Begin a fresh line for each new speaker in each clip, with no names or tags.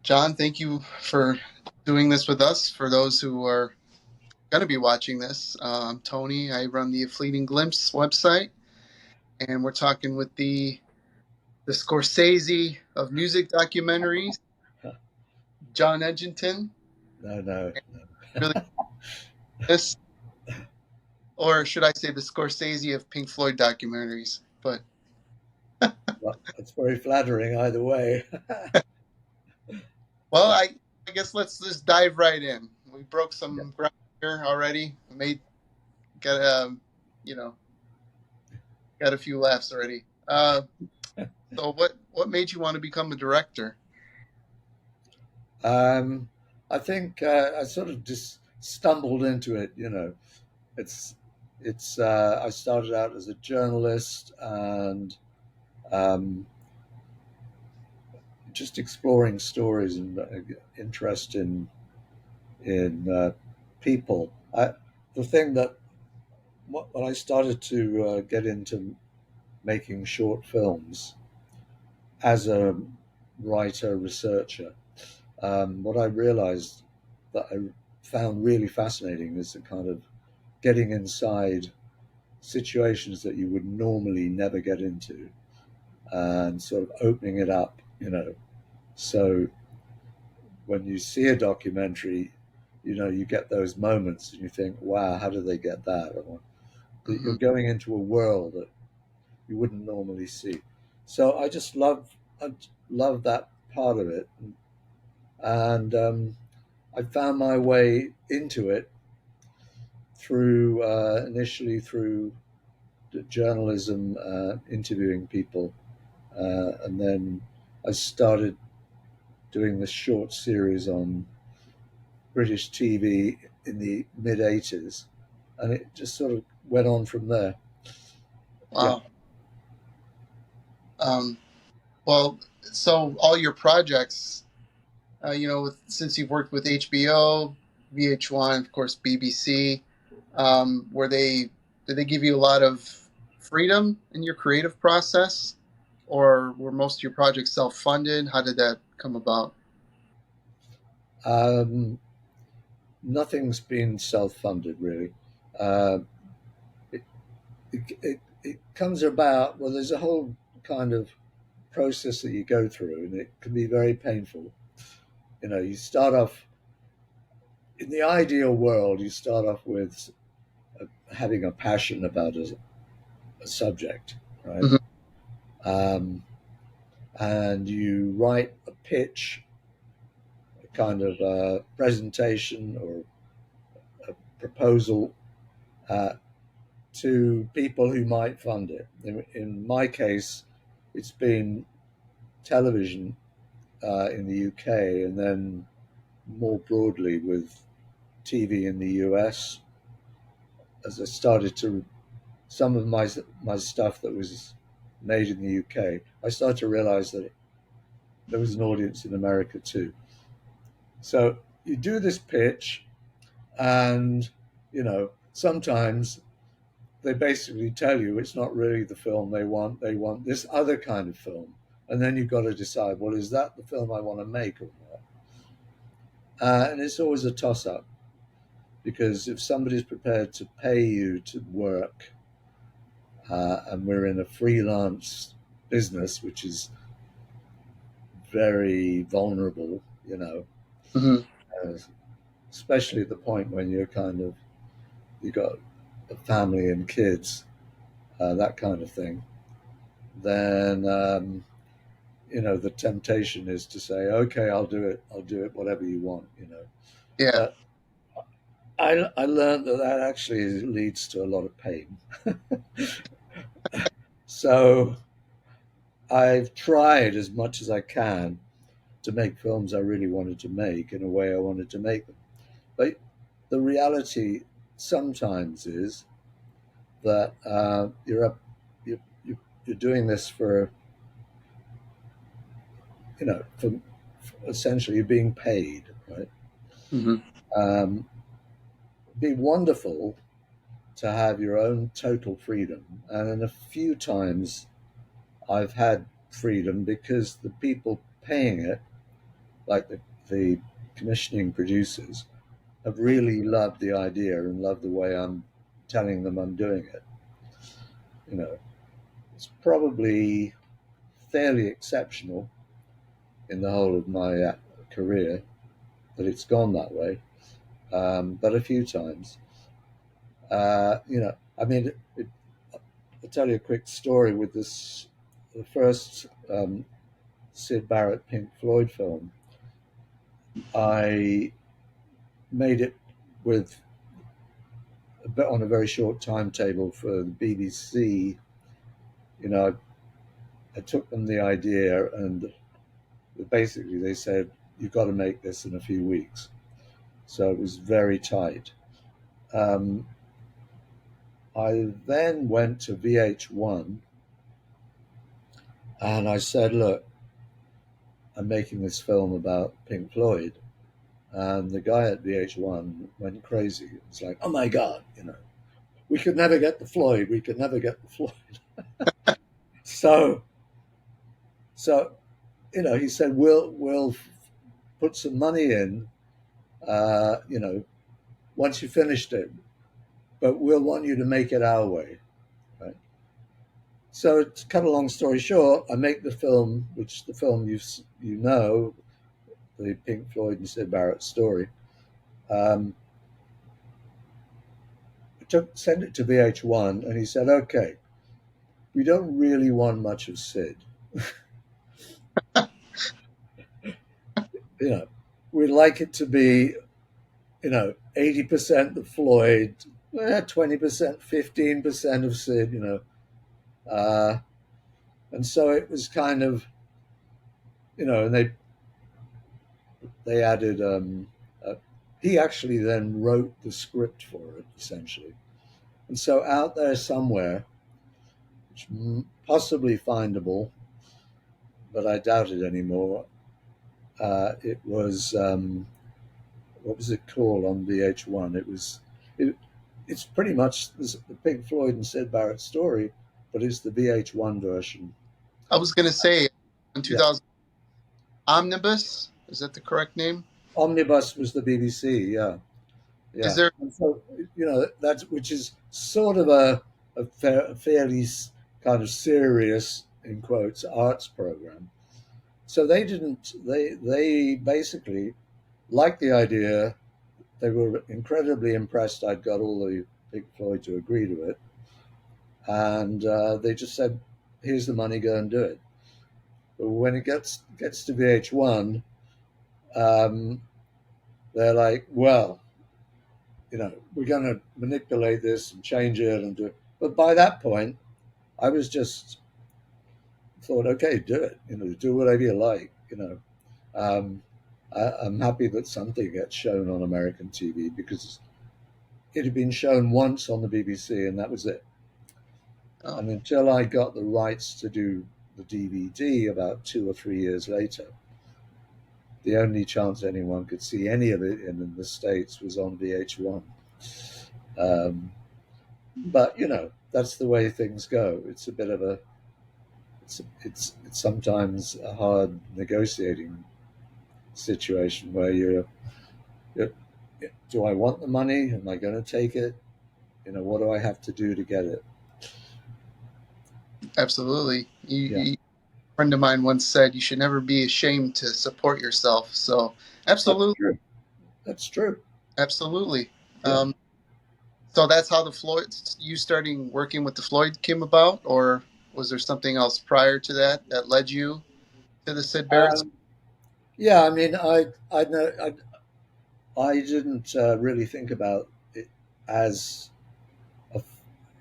John, thank you for doing this with us. For those who are going to be watching this, I'm Tony. I run the Fleeting Glimpse website, and we're talking with the Scorsese of music documentaries, John Edginton.
No.
Really, this, or should I say, the Scorsese of Pink Floyd documentaries? But
Well, it's very flattering either way.
well, I guess let's just dive right in. We broke some ground here already. Got a you know got a few laughs already. So what made you want to become a director?
I think I sort of just stumbled into it. It's I started out as a journalist and um, just exploring stories and interest in people. The thing that when I started to get into making short films as a writer researcher, what I realized that I found really fascinating is the kind of getting inside situations that you would normally never get into and sort of opening it up. So when you see a documentary, you get those moments and you think, wow, how did they get that? Or you're going into a world that you wouldn't normally see. So I love that part of it. And I found my way into it through initially through journalism, interviewing people, and then I started doing this short series on British TV in the mid '80s, and it just sort of went on from there. Yeah.
Wow. Um, well, so all your projects, since you've worked with HBO, VH1, of course, BBC, were they did they give you a lot of freedom in your creative process, or were most of your projects self-funded? How did that come about?
Um, Nothing's been self-funded really. Uh, it, it comes about. Well, there's a whole kind of process that you go through, and it can be very painful. You start off in the ideal world. You start off with having a passion about a subject, right?
Hmm.
Um, and you write a pitch, a kind of a presentation or a proposal uh, to people who might fund it. In my case, it's been television in the UK, and then more broadly with TV in the US. As I started to some of my stuff that was made in the UK, I started to realize that there was an audience in America too. So you do this pitch, and sometimes they basically tell you it's not really the film they want. They want this other kind of film, and then you've got to decide, well, is that the film I want to make or not? And it's always a toss-up, because if somebody's prepared to pay you to work, and we're in a freelance business, which is very vulnerable,
Hmm.
uh, especially at the point when you got a family and kids, that kind of thing. Then the temptation is to say, okay, I'll do it. I'll do it, whatever you want.
Yeah.
But I learned that actually leads to a lot of pain. So I've tried as much as I can to make films I really wanted to make in a way I wanted to make them. But the reality sometimes is that you're doing this for essentially you're being paid, right?
Hmm.
Um, it'd be wonderful to have your own total freedom, and a few times I've had freedom because the people paying it like the commissioning producers, have really loved the idea and loved the way I'm telling them I'm doing it. You know, it's probably fairly exceptional in the whole of my career that it's gone that way. But a few times, I mean, I'll tell you a quick story with this. The first Sid Barrett Pink Floyd film, I made it with on a very short timetable for the BBC. You know, I took them the idea, and basically they said, "You've got to make this in a few weeks." So it was very tight. Um, I then went to VH1 and I said, "Look, I'm making this film about Pink Floyd." And the guy at VH1 went crazy. It was like, "Oh my God, we could never get the Floyd. We could never get the Floyd." So, so he said, "We'll put some money in, once you finished it, but we'll want you to make it our way." Right? So, to cut a long story short, I make the film, which the film the Pink Floyd and Sid Barrett story. I sent it to VH1, and he said, "Okay, we don't really want much of Sid. you know, we'd like it to be, 80% the Floyd, 20%, 15% of Sid, Uh, and so it was kind of, and they added, he actually then wrote the script for it, essentially. And so out there somewhere, which possibly findable, but I doubt it anymore, it was, what was it called on VH1? It's pretty much the Pink Floyd and Sid Barrett story, but it's the VH1 version.
I was going to say in
Yeah.
2000, Omnibus, is that the correct name?
Omnibus was the BBC, yeah.
Is
Yeah.
there?
And so, that's, which is sort of a fairly kind of serious, in quotes, arts program. So they basically liked the idea. They were incredibly impressed I'd got all the Pink Floyd to agree to it. And they just said, "Here's the money, go and do it." But when it gets to VH1, um, they're like, "Well, we're going to manipulate this and change it and do it." But by that point, I was just thought, "Okay, do it. Do whatever you like." I'm happy that something gets shown on American TV because it had been shown once on the BBC and that was it.
Oh,
And until I got the rights to do the DVD about 2 or 3 years later, the only chance anyone could see any of it in the States was on VH1. But that's the way things go. It's a bit of it's sometimes a hard negotiating situation where you're, do I want the money? Am I going to take it? What do I have to do to get it?
absolutely.
Yeah,
A friend of mine once said you should never be ashamed to support yourself. So,
that's
absolutely,
true. That's true.
absolutely.
Yeah.
So that's how the Floyd, you starting working with the Floyd came about, or was there something else prior to that that led you to the Sid Barrett?
Um, yeah. I mean, I know I didn't really think about it as a,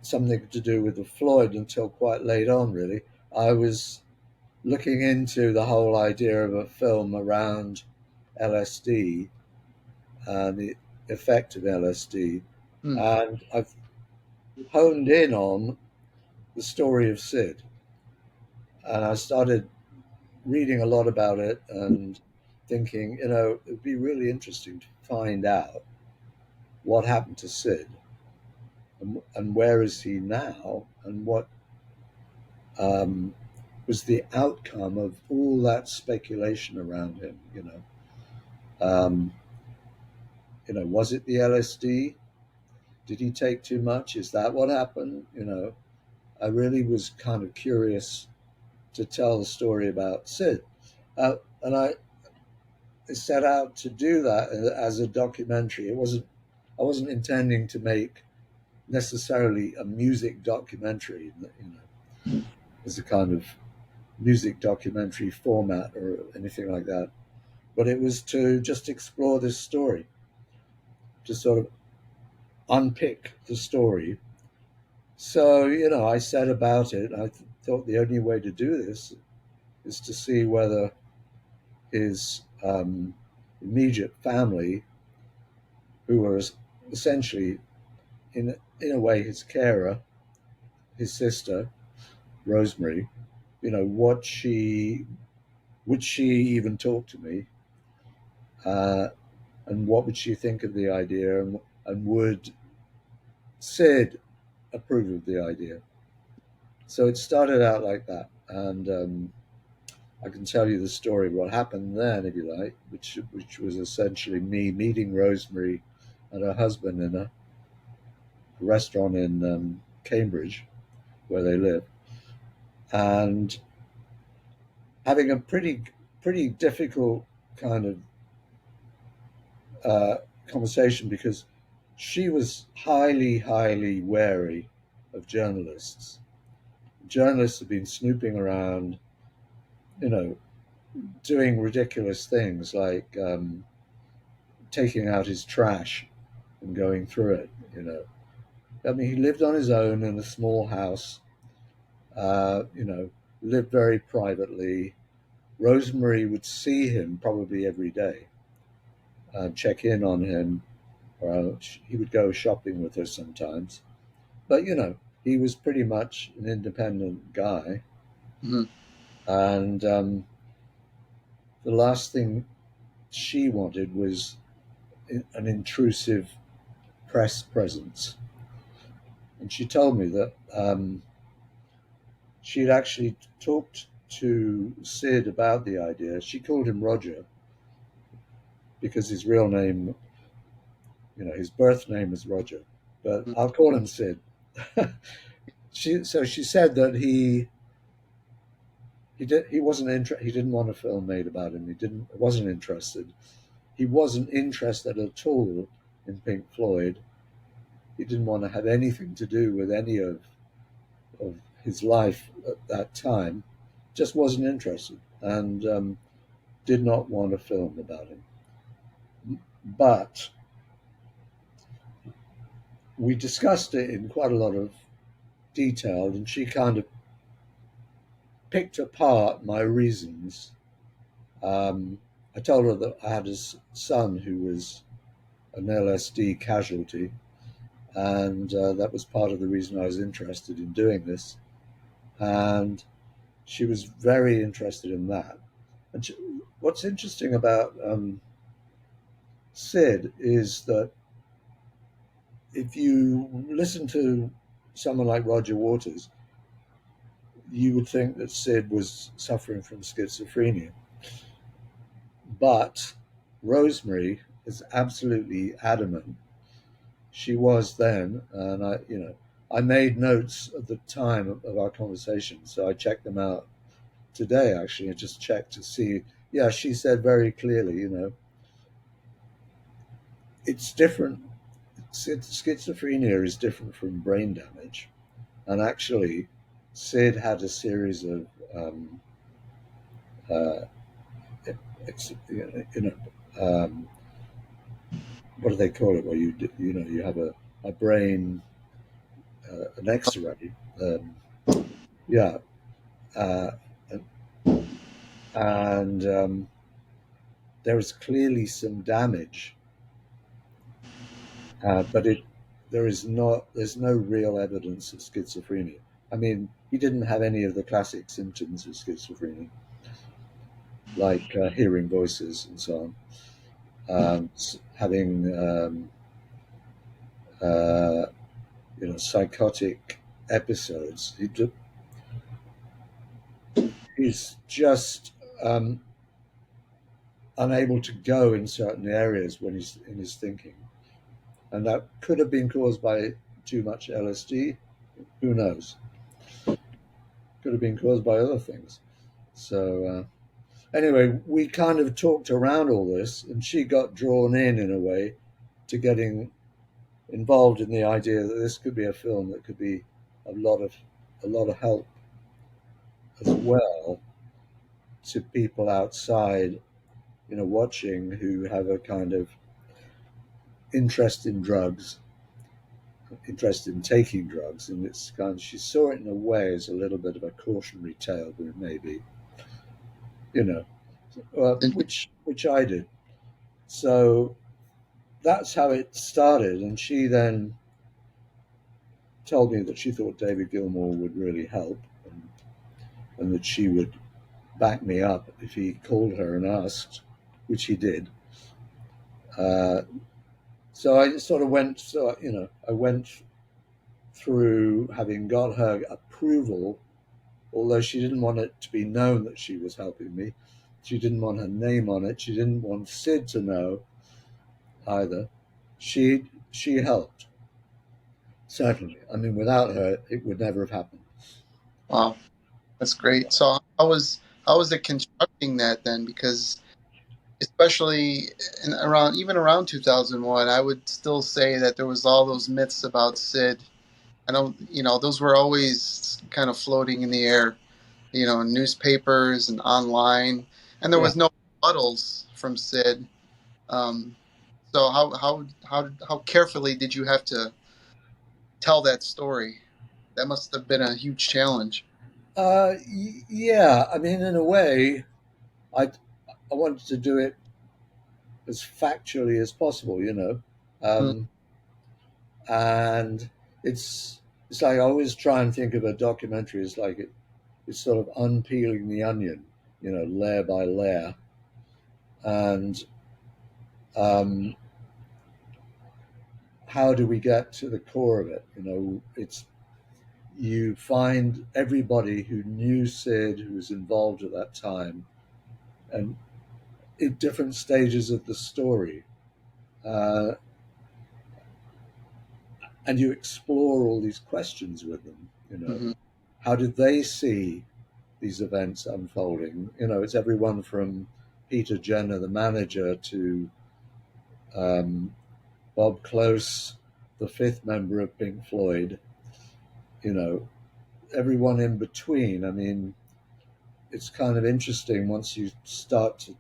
something to do with the Floyd until quite late on. Really, I was looking into the whole idea of a film around LSD and the effect of LSD,
Hmm,
and I've honed in on the story of Sid, and I started reading a lot about it and thinking, it'd be really interesting to find out what happened to Sid and where is he now and what um, was the outcome of all that speculation around him. Um, was it the LSD? Did he take too much? Is that what happened? I really was kind of curious to tell the story about Sid. And I set out to do that as a documentary. I wasn't intending to make necessarily a music documentary, as a kind of music documentary format or anything like that. But it was to just explore this story, to sort of unpick the story. So, I said about it. I thought the only way to do this is to see whether his immediate family, who were essentially, in a way, his carer, his sister, Rosemary, what she would she even talk to me, uh, and what would she think of the idea, and would Sid approve of the idea? So it started out like that, and I can tell you the story of what happened then, if you like, which was essentially me meeting Rosemary and her husband in a restaurant in Cambridge, where they live, and having a pretty difficult kind of conversation, because she was highly wary of journalists. Journalists have been snooping around, you know, doing ridiculous things like taking out his trash and going through it. I mean, he lived on his own in a small house. Lived very privately. Rosemary would see him probably every day, check in on him. He would go shopping with her sometimes. But, he was pretty much an independent guy.
Mm-hmm.
And the last thing she wanted was an intrusive press presence. And she told me that she had actually talked to Sid about the idea. She called him Roger because his real name, his birth name is Roger, but I'll call him Sid. So she said that he wasn't he didn't want a film made about him. Wasn't interested. He wasn't interested at all in Pink Floyd. He didn't want to have anything to do with any of his life at that time. Just wasn't interested, and did not want a film about him. But we discussed it in quite a lot of detail, and she kind of picked apart my reasons. I told her that I had a son who was an LSD casualty, and that was part of the reason I was interested in doing this. And she was very interested in that. And what's interesting about Sid is that if you listen to someone like Roger Waters, you would think that Sid was suffering from schizophrenia. But Rosemary is absolutely adamant. She was then, and I made notes at the time of our conversation, so I checked them out today. Actually, I just checked to see. Yeah, she said very clearly, it's different. Schizophrenia is different from brain damage, and actually, Sid had a series of uh, um, what do they call it? Where you have a brain, an X-ray. Yeah, uh, and there is clearly some damage, but there's no real evidence of schizophrenia. I mean, he didn't have any of the classic symptoms of schizophrenia, like hearing voices and so on, having uh, psychotic episodes. He's just unable to go in certain areas when he's in his thinking. And that could have been caused by too much LSD. Who knows? Could have been caused by other things. So, anyway, we kind of talked around all this, and she got drawn in a way, to getting involved in the idea that this could be a film that could be a lot of help as well to people outside, watching, who have a kind of interest in drugs, interest in taking drugs, and it's kind of, she saw it in a way as a little bit of a cautionary tale, but maybe, you know, which I did. So that's how it started, and she then told me that she thought David Gilmour would really help, and that she would back me up if he called her and asked, which he did. So I sort of went, I went through having got her approval, although she didn't want it to be known that she was helping me. She didn't want her name on it. She didn't want Sid to know either. She helped. Certainly. I mean, without her, it would never have happened.
Wow, that's great. So how was it constructing that then? Because especially even around 2001, I would still say that there was all those myths about Sid. I don't, those were always kind of floating in the air, in newspapers and online, and there
Yeah.
was no rebuttals from Sid. Um, so how carefully did you have to tell that story? That must have been a huge challenge.
Yeah. I mean, in a way, I I wanted to do it as factually as possible.
Mm,
Um, and it's like I always try and think of a documentary as like it's sort of unpeeling the onion, layer by layer, and um, how do we get to the core of it? It's you find everybody who knew Sid, who was involved at that time, and at different stages of the story. Uh, and you explore all these questions with them.
mhm.
How did they see these events unfolding? It's everyone from Peter Jenner, the manager, to um, Bob Close, the fifth member of Pink Floyd, you know, everyone in between. I mean, it's kind of interesting once you start to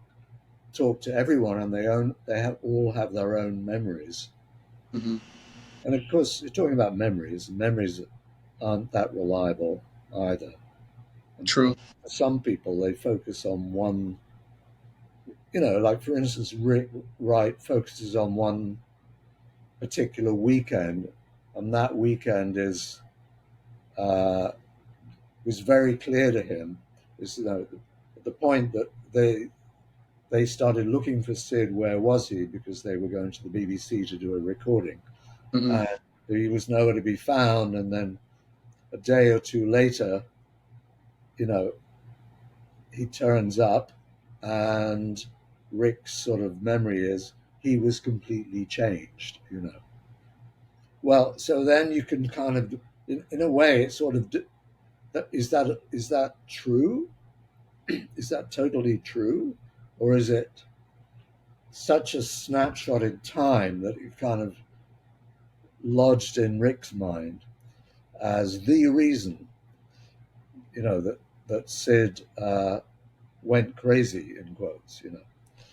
talk to everyone, and all have their own memories.
Mhm.
And of course, you're talking about memories, and memories aren't that reliable either. And
True.
for some people, they focus on one, like for instance, Rick Wright focuses on one particular weekend, and that weekend uh, was very clear to him. Is at the point that they started looking for Sid, where was he? Because they were going to the BBC to do a recording,
Mhm.
and he was nowhere to be found. And then a day or two later, you know, he turns up, and Rick's sort of memory is he was completely changed. Well, so then you can kind of, in a way, it's sort of, is that true? Is that totally true, or is it such a snapshot in time that it kind of lodged in Rick's mind as the reason, that Sid went crazy, in quotes.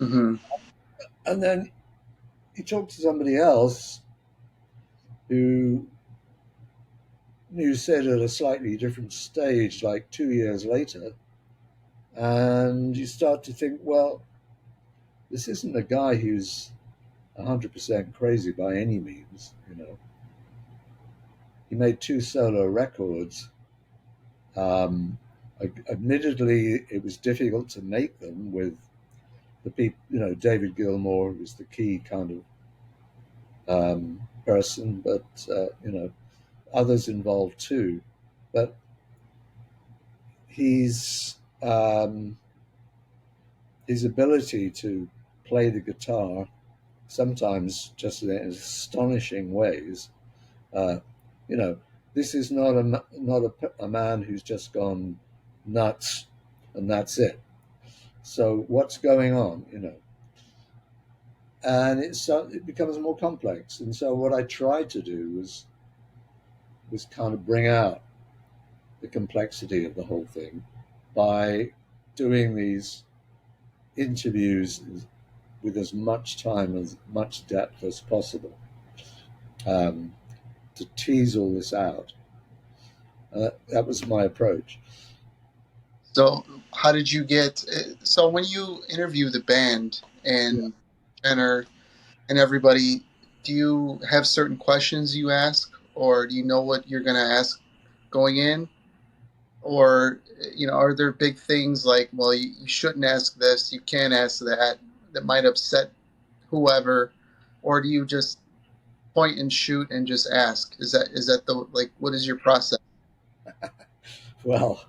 Mhm.
And then you talk to somebody else who knew Sid at a slightly different stage, like 2 years later, and you start to think, well, this isn't a guy who's 100% crazy by any means. He made two solo records. Um, Admittedly, it was difficult to make them with the people. David Gilmour was the key kind of person, but others involved too. But he's his ability to play the guitar, sometimes just in astonishing ways. Uh, you know, this is not a man who's just gone nuts and that's it. So what's going on? And it becomes more complex. And so what I tried to do was kind of bring out the complexity of the whole thing by doing these interviews with as much time, as much depth as possible, um, to tease all this out. That was my approach.
So, how did you get? So, when you interview the band
Yeah.
and Jenner and everybody, do you have certain questions you ask, or do you know what you're going to ask going in? Or, are there big things like, well, you shouldn't ask this, you can't ask that, that might upset whoever, or do you just point and shoot and just ask? Is that the like? What is your process?
Well,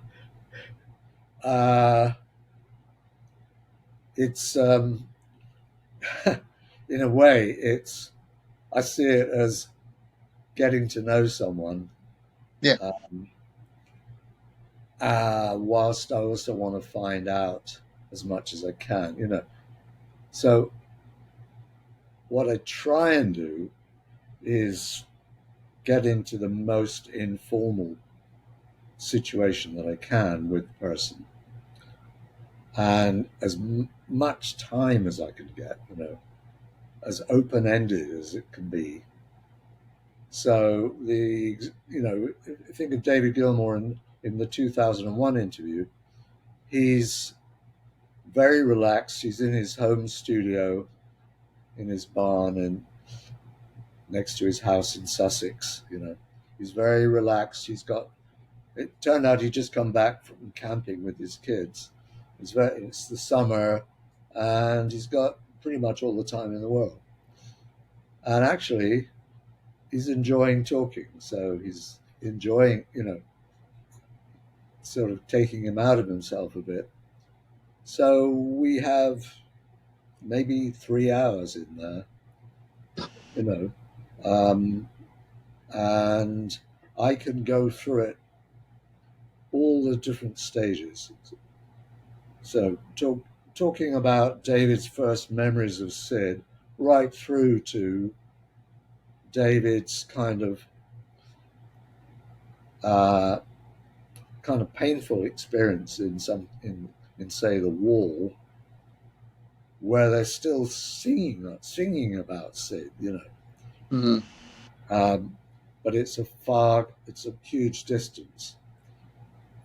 uh, it's in a way, I see it as getting to know someone,
Yeah.
um, whilst I also want to find out as much as I can. So what I try and do is get into the most informal situation that I can with the person, and as much time as I can get, as open ended as it can be. So think of David Gilmour in the 2001 interview. He's very relaxed. He's in his home studio in his barn and next to his house in Sussex. He's very relaxed. It turned out he'd just come back from camping with his kids. It's the summer, and he's got pretty much all the time in the world. And actually, he's enjoying talking. So he's enjoying, sort of taking him out of himself a bit. So we have maybe 3 hours in there, you know, um, and I can go through it, all the different stages. So talking about David's first memories of Sid, right through to David's uh, kind of painful experience in say the Wall, where they're still singing about Sid,
Hmm.
um, but it's a huge distance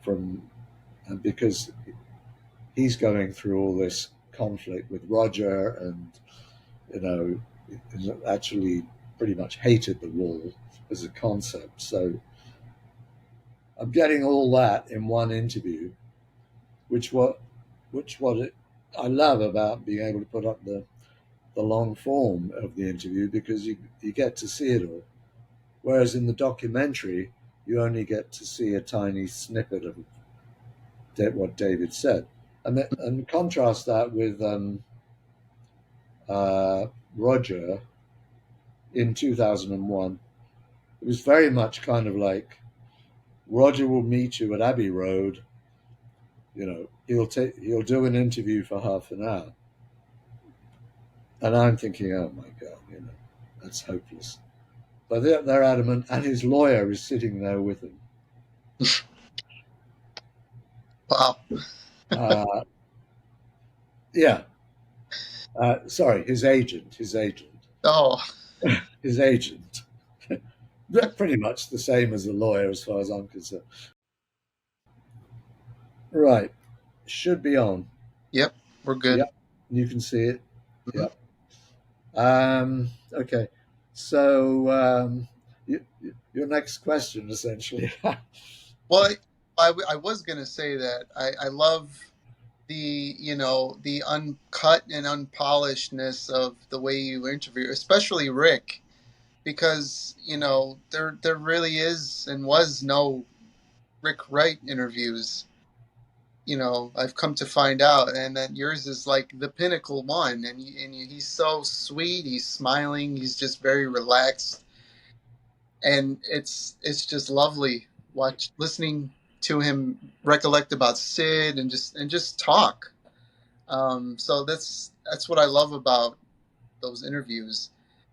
from, and because he's going through all this conflict with Roger, and you know, actually pretty much hated the Wall as a concept. So I'm getting all that in one interview, which what which what it, I love about being able to put up the long form of the interview, because you get to see it all. Whereas in the documentary, you only get to see a tiny snippet of what David said, and contrast that with uh, Roger in 2001. It was very much kind of like, Roger will meet you at Abbey Road. He'll do an interview for half an hour, and I'm thinking, oh my god, that's hopeless. But they're adamant, and his lawyer is sitting there with him.
Wow.
Uh, yeah, sorry, his agent,
Oh,
his agent. Pretty much the same as the lawyer, as far as I'm concerned. Right, should be on.
yep. We're good.
Yep, you can see it.
Mhm.
Yep. Okay, so your next question, essentially.
Well, I was gonna say that I love the uncut and unpolishedness of the way you interview, especially Rick, because there really is and was no Rick Wright interviews. I've come to find out, and that yours is like the pinnacle one. He's so sweet. He's smiling. He's just very relaxed, and it's just lovely listening to him recollect about Sid and just talk. So that's what I love about those interviews.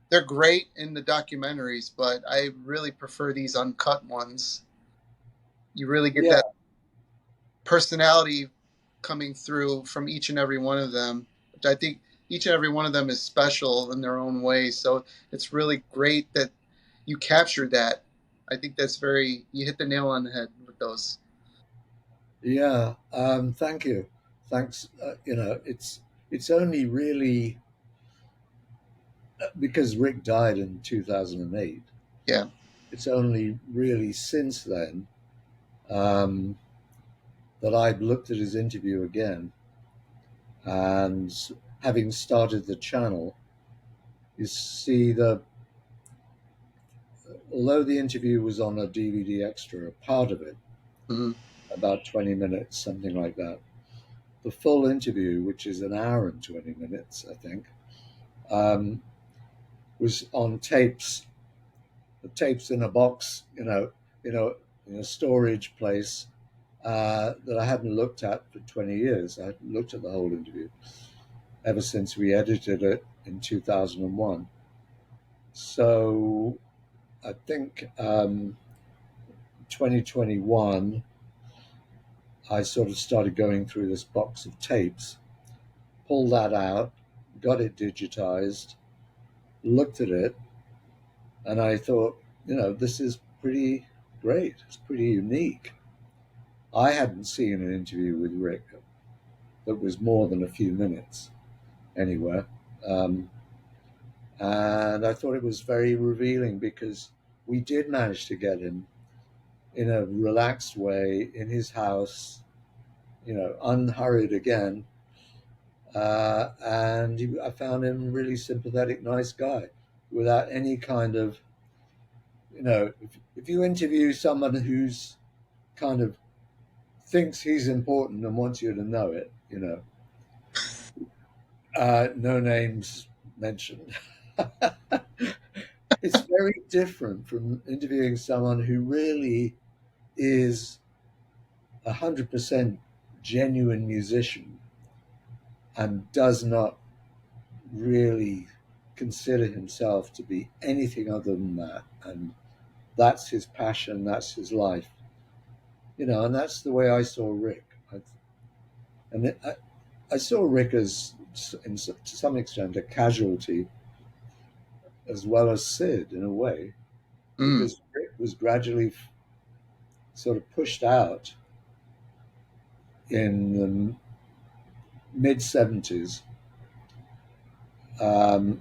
They're great in the documentaries, but I really prefer these uncut ones. You really get
Yeah,
that personality coming through from each and every one of them, which I think each and every one of them is special in their own way. So it's really great that you captured that. I think you hit the nail on the head with those.
yeah. Thank you. Thanks. It's only really because Rick died in 2008.
Yeah.
It's only really since then um, that I've looked at his interview again, and having started the channel, you see the although the interview was on a DVD extra, a part of it,
Hmm.
about 20 minutes, something like that. The full interview, which is an hour and 20 minutes, I think, um, was on tapes. The tapes in a box, you know, in a storage place that I hadn't looked at for 20 years. I hadn't looked at the whole interview ever since we edited it in 2001. So I think 2021, I sort of started going through this box of tapes, pulled that out, got it digitized, looked at it, and I thought, this is pretty great. It's pretty unique. I hadn't seen an interview with Rick that was more than a few minutes anywhere. Um, and I thought it was very revealing because we did manage to get him in a relaxed way in his house, unhurried again. I found him a really sympathetic, nice guy without any kind of, if you interview someone who's kind of thinks he's important and wants you to know it, no names mentioned. It's very different from interviewing someone who really is 100% genuine musician and does not really consider himself to be anything other than that. And that's his passion, that's his life, and that's the way I saw Rick. I saw Rick as, to some extent, a casualty as well as Sid in a way,
Mm.
because Rick was gradually sort of pushed out in the mid 70s. Um,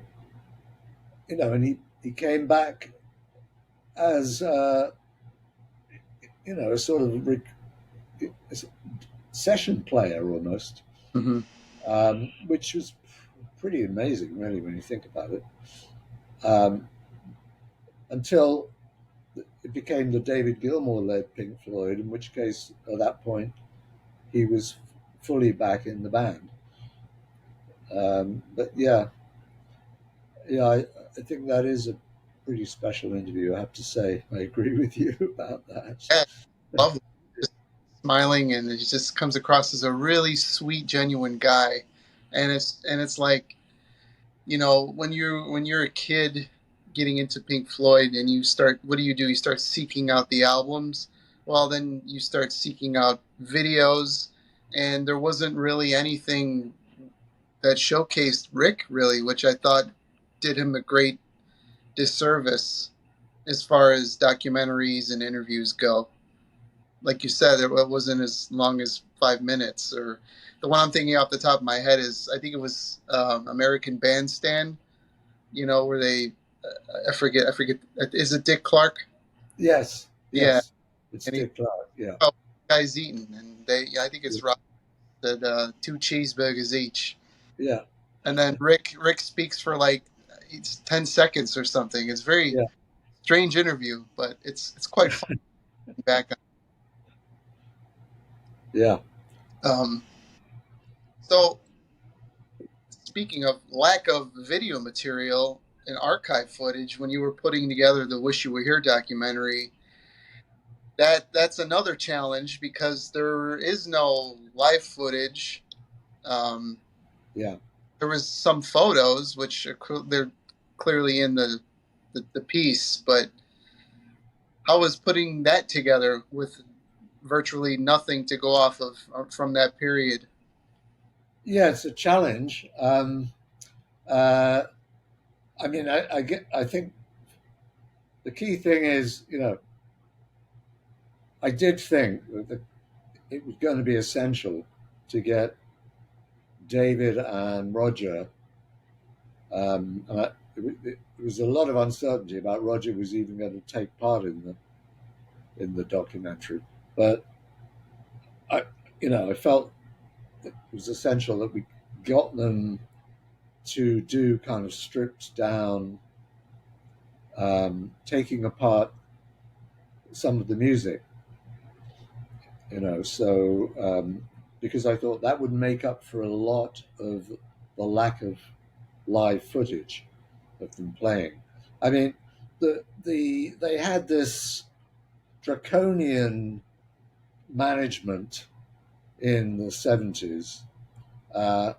and he came back as, a sort of a session player almost,
Hmm.
which was pretty amazing, really, when you think about it. Um, until it became the David Gilmour led Pink Floyd, in which case, at that point, he was fully back in the band. But yeah, I think that is a pretty special interview. I have to say, I agree with you about that.
Yeah, lovely. Just smiling, and he just comes across as a really sweet, genuine guy. And it's like, when you're a kid getting into Pink Floyd, and what do? You start seeking out the albums. Well, then you start seeking out videos, and there wasn't really anything that showcased Rick, really, which I thought did him a great disservice as far as documentaries and interviews go. Like you said, it wasn't as long as 5 minutes. Or the one I'm thinking off the top of my head is, I think it was American Bandstand. Where they, I forget. Is it Dick Clark?
Yes,
Yeah,
yes, it's
and he
Dick Clark. Yeah,
oh, guys eating, and I think
yeah,
it's Rob said 2 cheeseburgers each,
yeah,
and then Rick speaks for like it's 10 seconds or something. It's very
yeah,
strange interview, but it's quite fun back.
yeah.
Um, so, speaking of lack of video material and archive footage, when you were putting together the "Wish You Were Here" documentary, that's another challenge because there is no live footage. Um,
Yeah.
there was some photos, which they're clearly in the piece, but how was putting that together with virtually nothing to go off of from that period?
Yeah, it's a challenge. Uh, I mean, I think the key thing is, I did think that it was going to be essential to get David and Roger. It was a lot of uncertainty about Roger was even going to take part in the documentary, but I, I felt it was essential that we got them to do kind of stripped down, taking apart some of the music, because I thought that would make up for a lot of the lack of live footage of them playing. I mean, they had this draconian management in the 70s, uh,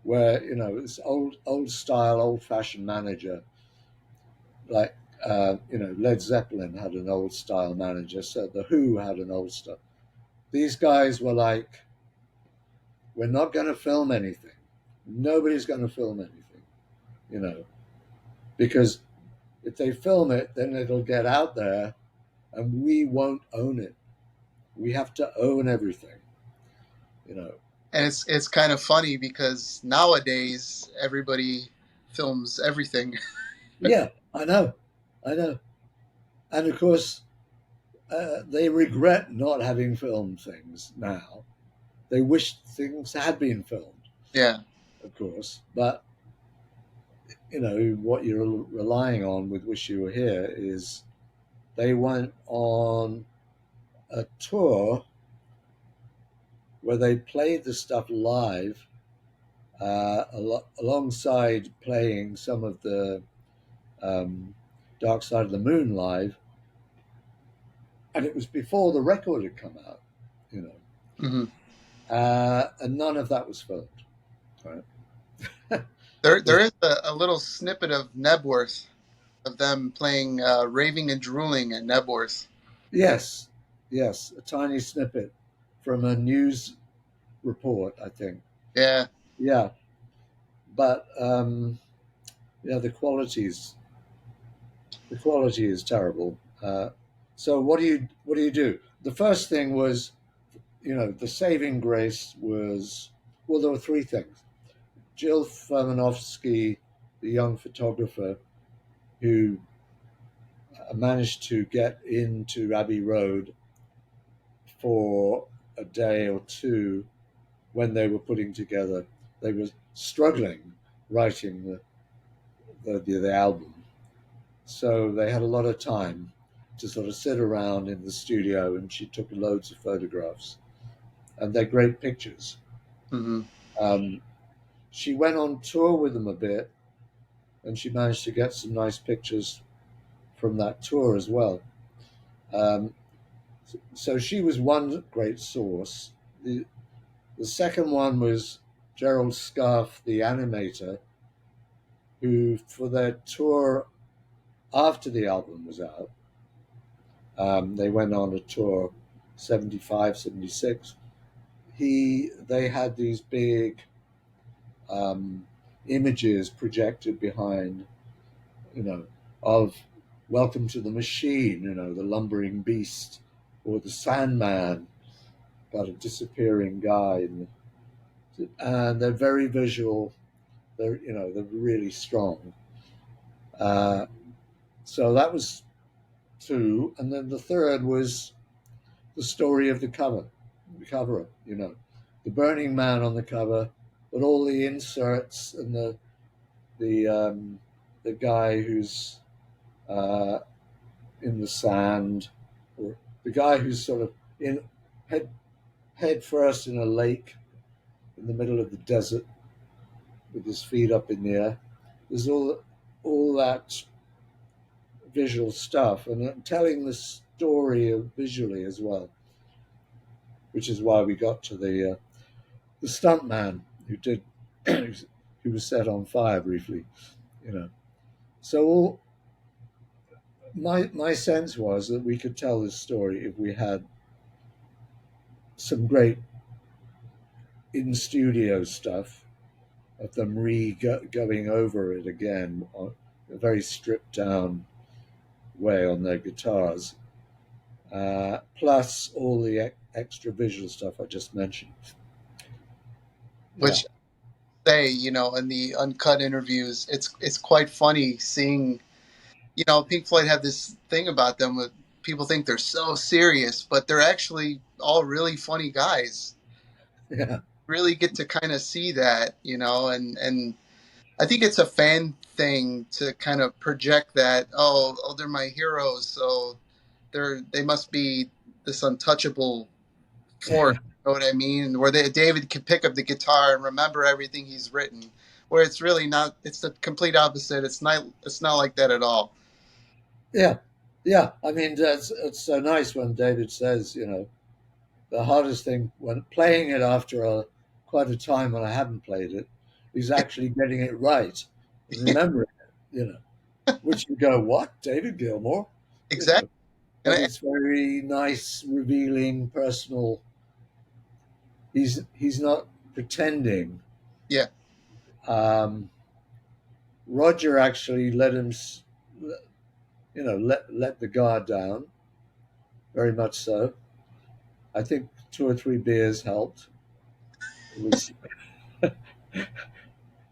where it's old style, old fashioned manager, like Led Zeppelin had an old style manager, so the Who had an old style. These guys were like, we're not going to film anything. Nobody's going to film anything, you know, because if they film it, then it'll get out there and we won't own it. We have to own everything, you know.
And it's kind of funny because nowadays everybody films everything.
Yeah, I know. And of course, they regret not having filmed things now. They wish things had been filmed,
Yeah.
of course. But, what you're relying on with Wish You Were Here is they went on a tour where they played the stuff live alongside playing some of the um, Dark Side of the Moon live, and it was before the record had come out, you know,
Hmm.
and none of that was filmed. Right?
There is a little snippet of Nebworth of them playing "Raving and Drooling" at Nebworth.
Yes, yes, a tiny snippet from a news report, I think.
Yeah.
Yeah, but yeah, the quality is terrible. So what do you do? The first thing was, the saving grace was, well, there were three things. Jill Furmanovsky, the young photographer who managed to get into Abbey Road for a day or two when they were putting together, they were struggling writing the album. So they had a lot of time to sort of sit around in the studio, and she took loads of photographs, and they're great pictures.
Hmm.
Um, she went on tour with them a bit, and she managed to get some nice pictures from that tour as well. Um, so she was one great source. The second one was Gerald Scarfe, the animator, who, for their tour after the album was out, they went on a tour 75, 76. They had these big um, images projected behind, you know, of Welcome to the Machine, the lumbering beast, or the Sandman, about a disappearing guy. And they're very visual. They're really strong. Uh, so that was two. And then the third was the story of the cover, the Burning Man on the cover, but all the inserts and the the guy who's uh, in the sand, or the guy who's sort of in head head first in a lake in the middle of the desert with his feet up in the air. There's all that visual stuff and telling the story of visually as well, which is why we got to the stunt man who did who was set on fire briefly, you know. So my sense was that we could tell this story if we had some great in studio stuff of them going over it again on a very stripped down way on their guitars, plus all the extra visual stuff I just mentioned. Yeah,
Which say, in the uncut interviews, it's quite funny seeing, Pink Floyd have this thing about them with people think they're so serious, but they're actually all really funny guys.
yeah,
Really get to kind of see that, and I think it's a fan thing to kind of project that, oh, they're my heroes, so they must be this untouchable force. You know what I mean? Where David can pick up the guitar and remember everything he's written. Where it's really not. It's the complete opposite. It's not. It's not like that at all.
yeah, yeah. I mean, it's so nice when David says, the hardest thing when playing it after quite a time when I haven't played it is actually getting it right and remembering it, which you go, what, David Gilmour? You
Exactly.
know,
And
but it's very nice, revealing, personal. He's not pretending.
yeah,
Um, Roger actually let him, let the guard down, very much so. I think two or three beers helped.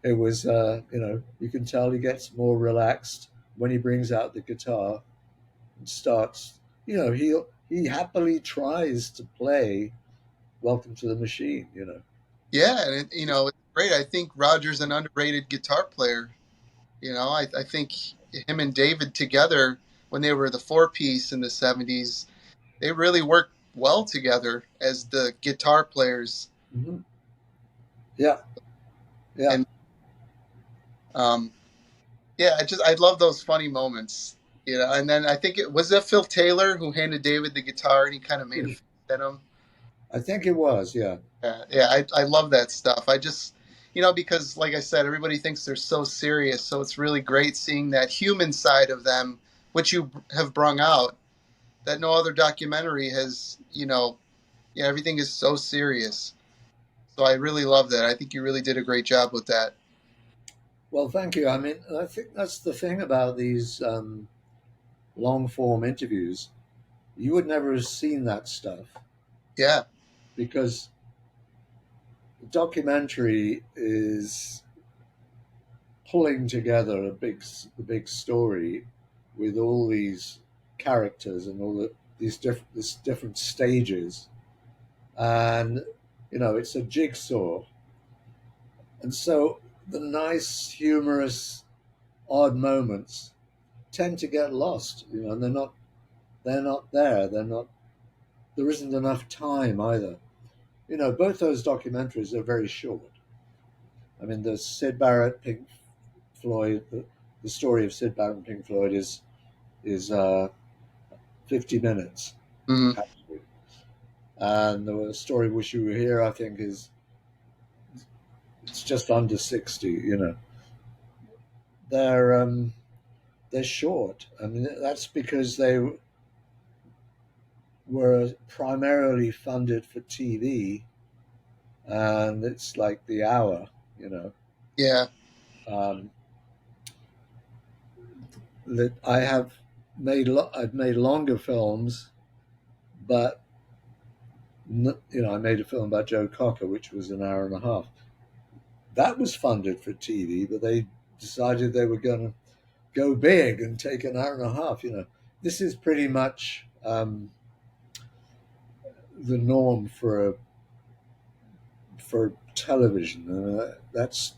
It was you can tell he gets more relaxed when he brings out the guitar and starts. He happily tries to play "Welcome to the Machine."
yeah, and it's great. I think Roger's an underrated guitar player. I think him and David together when they were the four piece in the '70s, they really worked well together as the guitar players.
Hmm. Yeah, yeah.
And um, yeah, I love those funny moments. And then I think it was that Phil Taylor who handed David the guitar and he kind of made a face at him.
I think it was. Yeah.
Yeah, I love that stuff. I just, because like I said, everybody thinks they're so serious. So it's really great seeing that human side of them, which you have brung out, that no other documentary has, yeah, everything is so serious. So I really love that. I think you really did a great job with that.
Well, thank you. I mean, I think that's the thing about these long form interviews. You would never have seen that stuff
Yeah.
because the documentary is pulling together a big story with all these characters and these different stages, and it's a jigsaw, and so the nice, humorous, odd moments tend to get lost, and they're not there. They're not. There isn't enough time either. Both those documentaries are very short. I mean, the Sid Barrett, Pink Floyd, the story of Sid Barrett and Pink Floyd is 50 minutes
Hmm.
actually, and the story "Wish You Were Here" I think it's just under 60. They're short. I mean, that's because they were primarily funded for TV, and it's like the hour. You know,
Yeah.
um, that I've made longer films, but I made a film about Joe Cocker, which was an hour and a half. That was funded for TV, but they decided they were going to go big and take an hour and a half. This is pretty much the norm for television. That's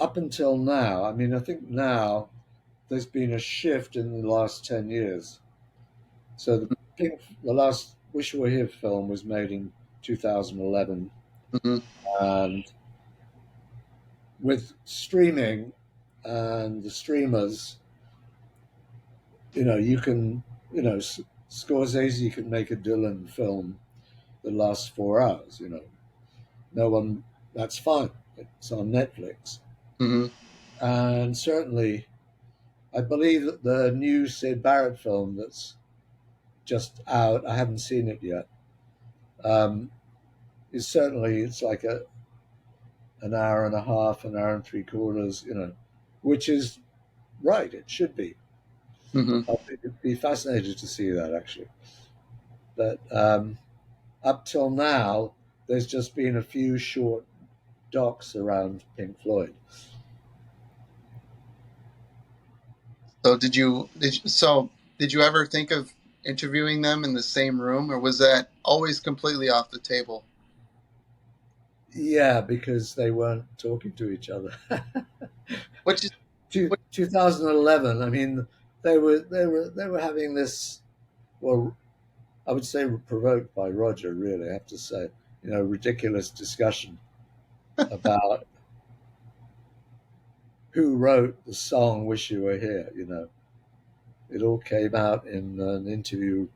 up until now. I mean, I think now there's been a shift in the last 10 years. So the last Wish You Were Here film was made in 2011,
Hmm.
and with streaming and the streamers, you can, Scorsese can make a Dylan film that lasts 4 hours. No one, that's fine. It's on Netflix,
Hmm.
and certainly, I believe that the new Sid Barrett film that's just out, I haven't seen it yet, um, is certainly, it's like an hour and a half, an hour and three quarters, which is right. It should be.
Hmm.
I'd be fascinated to see that actually. But up till now, there's just been a few short docs around Pink Floyd.
So did you ever think of interviewing them in the same room, or was that always completely off the table?
Yeah, because they weren't talking to each other.
Which is, which,
2011. I mean, they were having this. Well, I would say provoked by Roger. Really, I have to say, ridiculous discussion about who wrote the song "Wish You Were Here." It all came out in an interview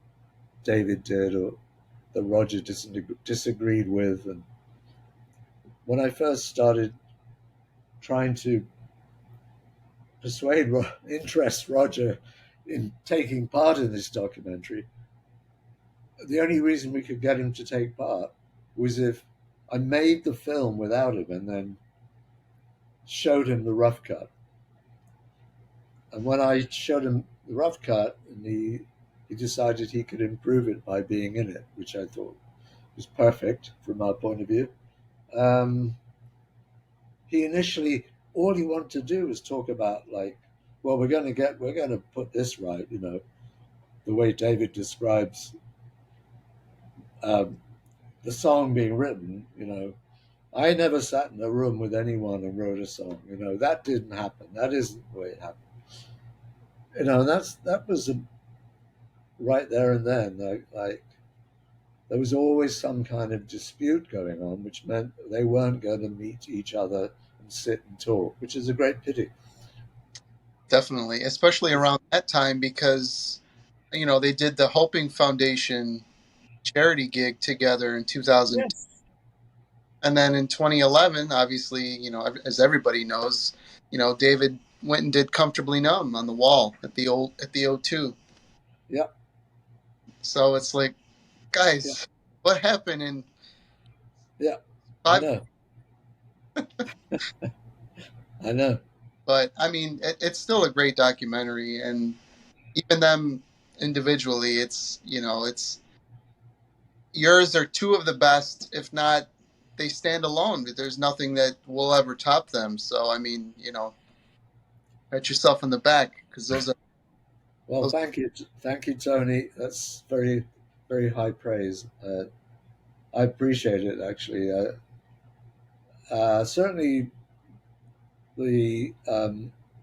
David did, or that Roger disagreed with. And when I first started trying to interest Roger in taking part in this documentary, the only reason we could get him to take part was if I made the film without him and then showed him the rough cut. And when I showed him the rough cut, and he decided he could improve it by being in it, which I thought was perfect from our point of view. Um, he initially, all he wanted to do was talk about, like, well, we're going to put this right, the way David describes um, the song being written. I never sat in a room with anyone and wrote a song. That didn't happen. That isn't the way it happened. That was right there and then. Like there was always some kind of dispute going on, which meant they weren't going to meet each other and sit and talk, which is a great pity.
definitely, especially around that time, because they did the Hoping Foundation charity gig together in 2000,
Yes.
and then in 2011, obviously, as everybody knows, David went and did Comfortably Numb on the wall at the O2.
Yeah.
So it's like,
Yeah.
guys, what happened in
Yeah. I
5?
know. I know.
But I mean, it's still a great documentary, and even them individually, it's yours are two of the best, if not they stand alone. There's nothing that will ever top them. So I mean, pat yourself on the back, because
Well,
those
thank you, Tony. That's very, very high praise. I appreciate it actually. Certainly, the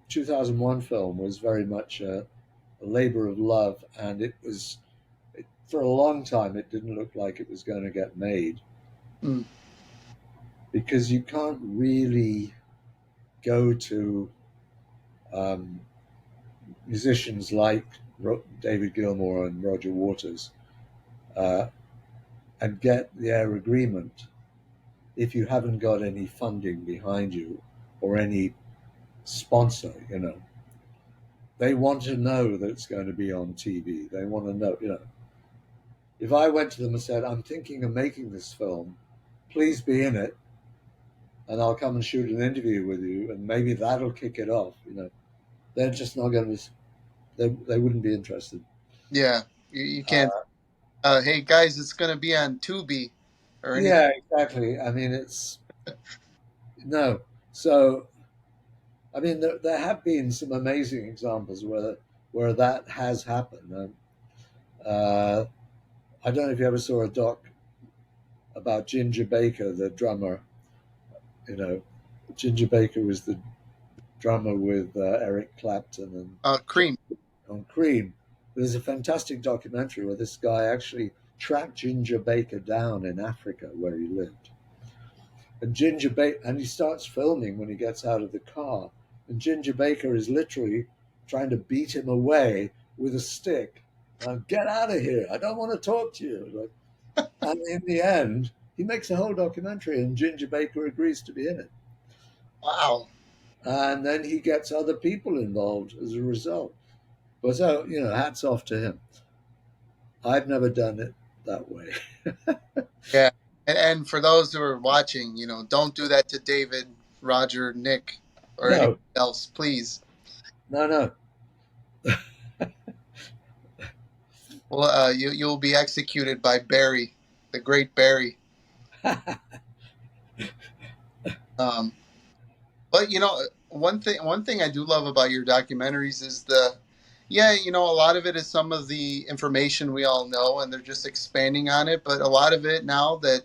2001 film was very much a labor of love, and for a long time it didn't look like it was going to get made
mm,
because you can't really go to um, musicians like David Gilmour and Roger Waters uh, and get their agreement if you haven't got any funding behind you or any sponsor. They want to know that it's going to be on TV. They want to know. If I went to them and said, I'm thinking of making this film, please be in it, and I'll come and shoot an interview with you, and maybe that'll kick it off. They're just not going to. They wouldn't be interested.
yeah, you can't.
Uh,
Hey guys, it's gonna be on Tubi or anything.
yeah, exactly. I mean, it's no. So, I mean, there have been some amazing examples where that has happened. Uh, I don't know if you ever saw a doc about Ginger Baker, the drummer. You know, Ginger Baker was the drummer with Eric Clapton and
Cream.
on Cream. There's a fantastic documentary where this guy actually track Ginger Baker down in Africa where he lived. And and he starts filming when he gets out of the car. And Ginger Baker is literally trying to beat him away with a stick. Get out of here! I don't want to talk to you. Like, and in the end, he makes a whole documentary, and Ginger Baker agrees to be in it.
Wow.
And then he gets other people involved as a result. But so, hats off to him. I've never done it that way.
Yeah. And for those who are watching, don't do that to David, Roger, Nick, or anyone
No,
else, please.
no.
Well, you'll be executed by Barry, the great Barry. Um, but one thing I do love about your documentaries is a lot of it is some of the information we all know, and they're just expanding on it. But a lot of it now that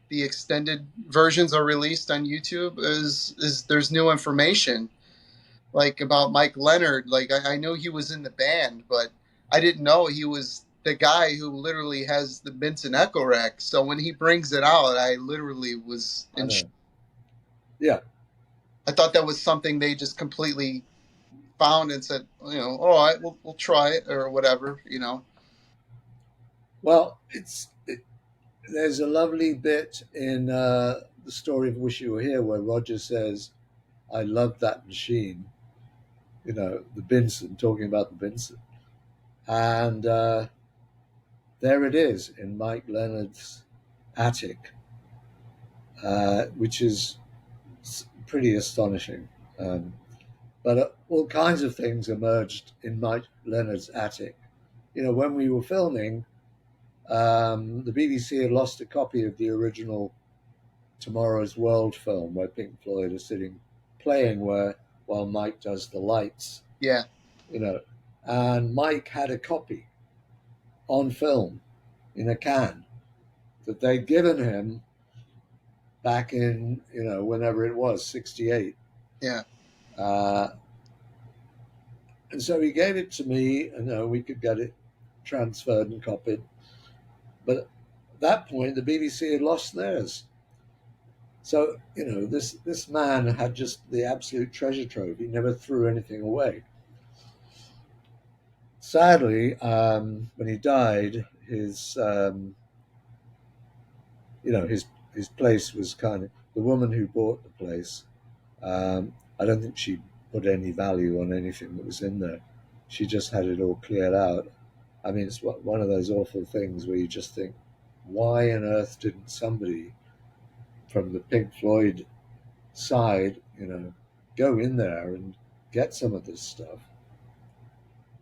the extended versions are released on YouTube is there's new information like about Mike Leonard. Like I knew he was in the band, but I didn't know he was the guy who literally has the Benson Echo Rack. So when he brings it out, I literally was
I
in.
know. Yeah.
I thought that was something they just completely found and said, all right, we'll try it or whatever.
Well, there's a lovely bit in the story of Wish You Were Here where Roger says, "I love that machine." The Benson, talking about the Benson, and there it is in Mike Leonard's attic, which is pretty astonishing. But all kinds of things emerged in Mike Leonard's attic. When we were filming, the BBC had lost a copy of the original Tomorrow's World film where Pink Floyd are sitting playing while Mike does the lights.
Yeah.
And Mike had a copy on film in a can that they'd given him back in, whenever it was, 68.
Yeah.
Uh, and so he gave it to me, and we could get it transferred and copied. But at that point, the BBC had lost theirs. So, this man had just the absolute treasure trove. He never threw anything away. Sadly, when he died, his place was kind of the woman who bought the place. I don't think she put any value on anything that was in there. She just had it all cleared out. I mean, it's one of those awful things where you just think, why on earth didn't somebody from the Pink Floyd side, go in there and get some of this stuff?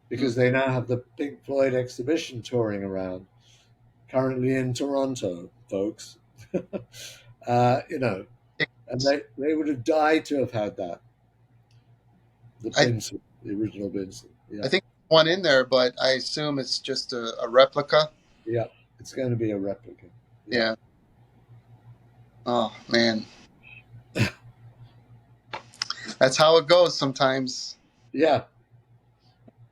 Because they now have the Pink Floyd exhibition touring around, currently in Toronto, folks. And they would have died to have had that. The
I
Benson, the original Benson. Yeah.
I think there's one in there, but I assume it's just a replica.
Yeah, it's going to be a replica.
Yeah. Oh man, that's how it goes sometimes.
Yeah.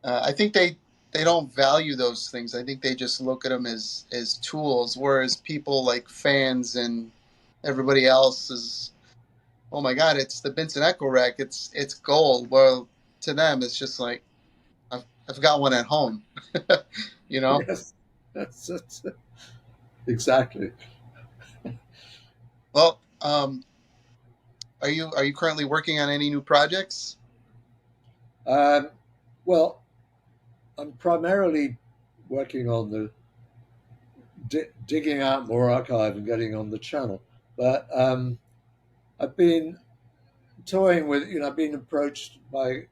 I think they don't value those things. I think they just look at them as tools, whereas people like fans and everybody else is, oh my God, it's the Benson Echo Rack. It's gold. Well, to them, it's just like I've got one at home.
Yes. That's exactly.
Well, are you currently working on any new projects?
Well, I'm primarily working on the digging out more archive and getting on the channel. But I've been toying with, I've been approached by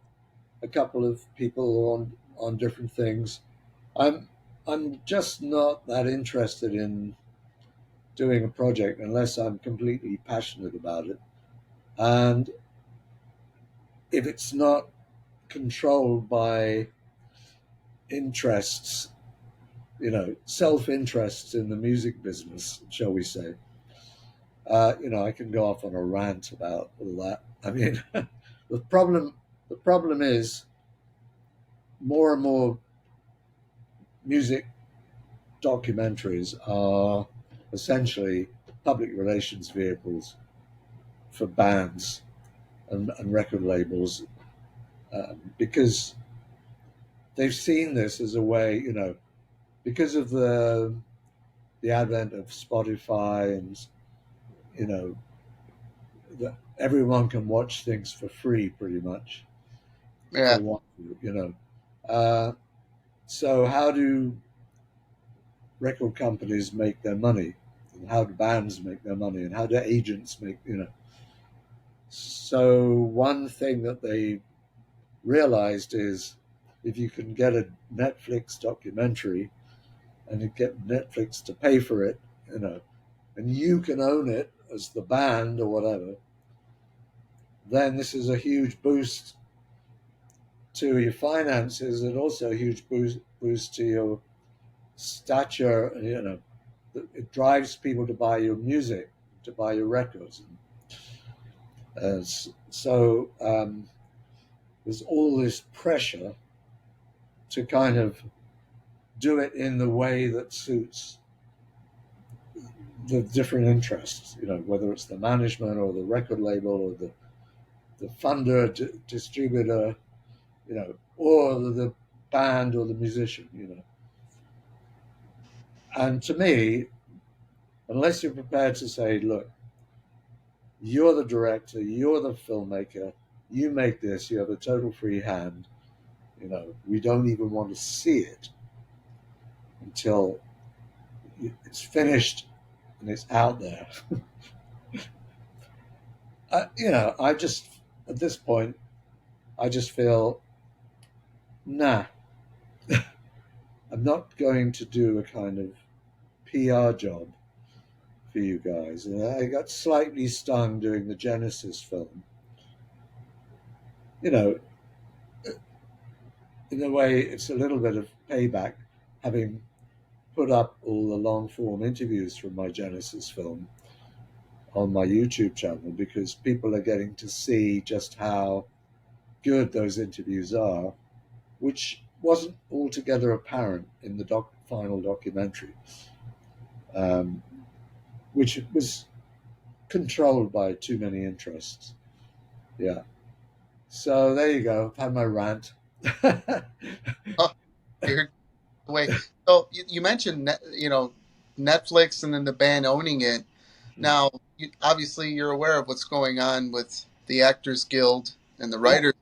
a couple of people on different things. I'm just not that interested in doing a project unless I'm completely passionate about it. And if it's not controlled by interests, self-interests in the music business, shall we say, I can go off on a rant about all that. I mean, the problem is more and more music documentaries are essentially public relations vehicles for bands and record labels, because they've seen this as a way, because of the advent of Spotify, and you know everyone can watch things for free pretty much if
Yeah.
they want to. So how do record companies make their money, and how do bands make their money, and how do agents make. So one thing that they realized is, if you can get a Netflix documentary and you get Netflix to pay for it, and you can own it as the band or whatever, then this is a huge boost to your finances, and also a huge boost to your stature. It drives people to buy your music, to buy your records. So there's all this pressure to kind of do it in the way that suits the different interests, whether it's the management or the record label or the funder, distributor, or the band or the musician. And to me, unless you're prepared to say, look, you're the director, you're the filmmaker, you make this, you have a total free hand, we don't even want to see it until it's finished and it's out there. I just, at this point, I just feel, nah, I'm not going to do a kind of PR job for you guys. And I got slightly stung doing the Genesis film. In a way, it's a little bit of payback, having put up all the long form interviews from my Genesis film on my YouTube channel, because people are getting to see just how good those interviews are, which wasn't altogether apparent in the final documentary, um, which was controlled by too many interests. Yeah. So there you go. I've had my rant.
Oh, you're way. So you mentioned Netflix and then the band owning it. Now, obviously, you're aware of what's going on with the Actors Guild and the
Yeah.
writers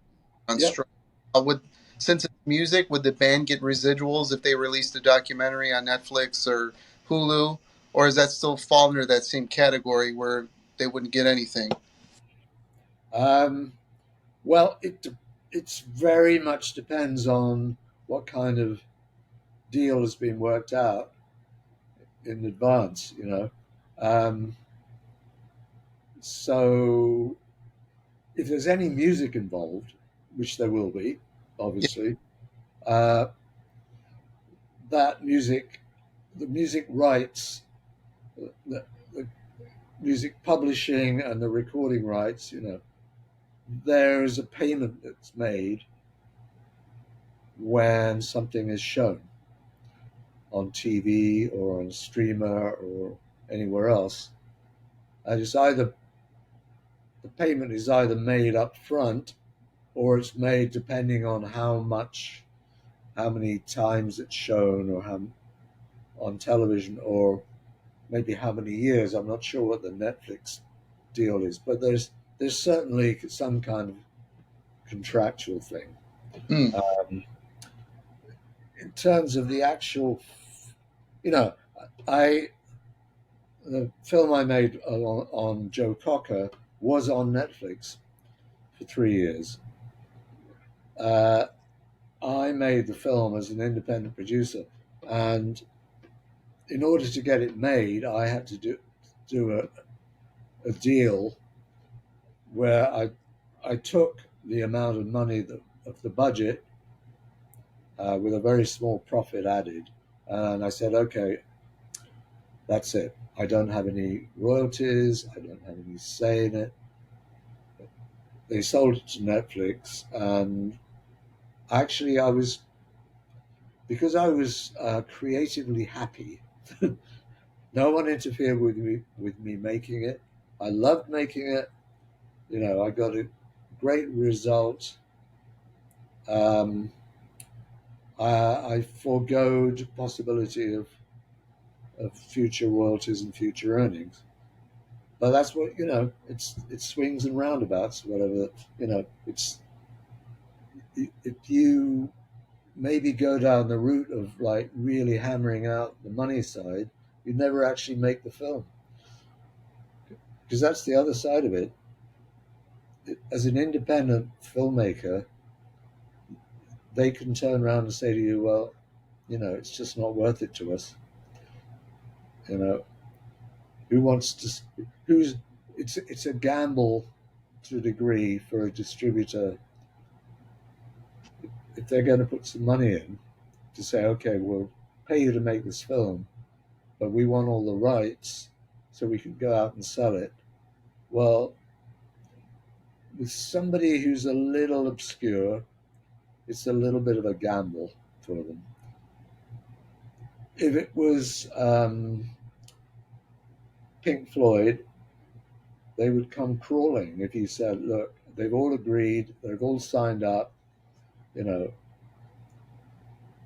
on
Yep.
strike. Would Since it's music, would the band get residuals if they released a documentary on Netflix or Hulu, or is that still fall under that same category where they wouldn't get anything?
Um, well, it's very much depends on what kind of deal has been worked out in advance. Um, so if there's any music involved, which there will be,
Yeah,
obviously, uh, that music, the music rights, the music publishing and the recording rights, there is a payment that's made when something is shown on TV or on a streamer or anywhere else. And it's either, the payment is either made up front, or it's made depending on how many times it's shown, or how on television, or maybe how many years. I'm not sure what the Netflix deal is, but there's certainly some kind of contractual thing.
mm,
Um, in terms of the actual, you know, I the film I made on Joe Cocker was on Netflix for 3 years. Uh, I made the film as an independent producer, and in order to get it made, I had to do a deal where I took the amount of money of the budget, with a very small profit added, and I said, okay, that's it. I don't have any royalties. I don't have any say in it. They sold it to Netflix, and actually, I was, because I was creatively happy. No one interfered with me making it. I loved making it. You know, I got a great result. Um, I foregoed the possibility of future royalties and future earnings. But that's what, you know. It swings and roundabouts. Whatever, you know. It's if you maybe go down the route of like really hammering out the money side, you'd never actually make the film, because that's the other side of it. As an independent filmmaker, they can turn around and say to you, well, you know, it's just not worth it to us. You know, who wants to, who's, it's a gamble to a degree for a distributor if they're going to put some money in to say, okay, we'll pay you to make this film, but we want all the rights so we can go out and sell it. Well, with somebody who's a little obscure, it's a little bit of a gamble for them. If it was Pink Floyd, they would come crawling if you said, look, they've all agreed, they've all signed up, you know,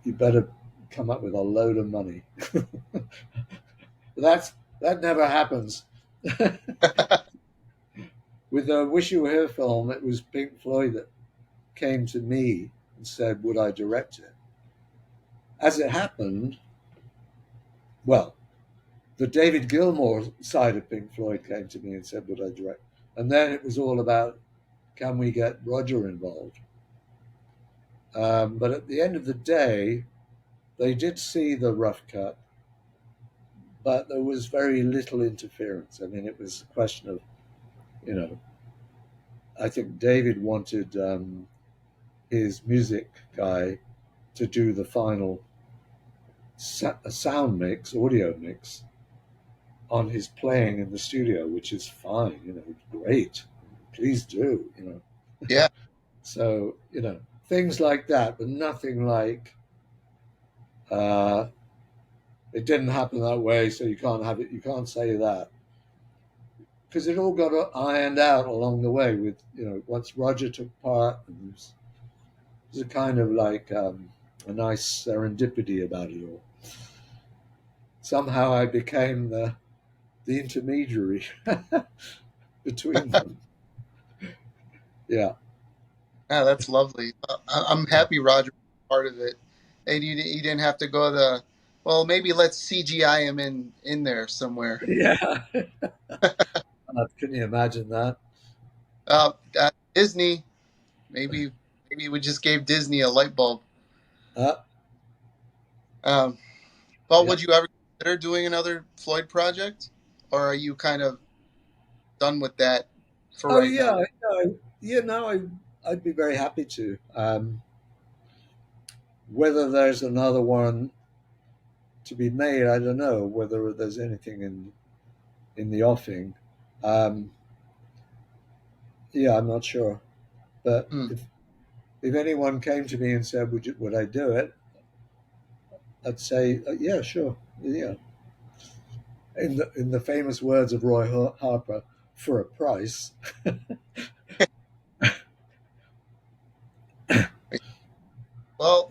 you better come up with a load of money. That's that never happens. With the Wish You Were Here film, it was Pink Floyd that came to me and said, would I direct it? As it happened, well, the David Gilmour side of Pink Floyd came to me and said, would I direct? And then it was all about, can we get Roger involved? But at the end of the day, they did see the rough cut, but there was very little interference. I mean, it was a question of, you know, I think David wanted his music guy to do the final sound mix, audio mix, on his playing in the studio, which is fine, you know, great. Please do, you know.
Yeah.
So, you know, things like that, but nothing like it didn't happen that way, so you can't have it. You can't say that, because it all got ironed out along the way. With, you know, once Roger took part, and it was a kind of like a nice serendipity about it all. Somehow I became the intermediary between them. Yeah.
Yeah, that's lovely. I'm happy Roger was part of it. And you didn't have to go the, well, maybe let's CGI him in there somewhere.
Yeah. Can you imagine that?
Disney, maybe maybe we just gave Disney a light bulb.
Uh,
Um, well,
yeah.
would you ever consider doing another Floyd project, or are you kind of done with that for
Oh
right
yeah.
now?
No, yeah. No, I'd be very happy to. Whether there's another one to be made, I don't know. Whether there's anything in the offing, um, yeah, I'm not sure. But
Hmm.
if anyone came to me and said, would I do it? I'd say, yeah, sure, yeah. In the famous words of Roy Harper, for a price.
Well,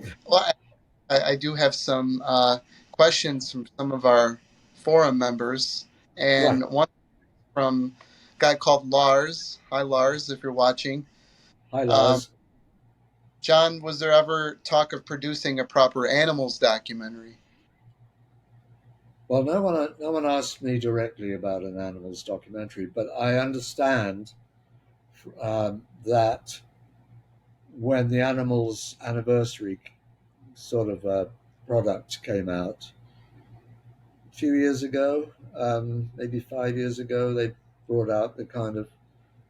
I do have some questions from some of our forum members,
Right.
and one from a guy called Lars. Hi, Lars, if you're watching.
Hi,
Um,
Lars.
John, was there ever talk of producing a proper animals documentary?
Well, no one asked me directly about an animals documentary, but I understand that when the animals anniversary sort of product came out a few years ago, maybe 5 years ago, they brought out the kind of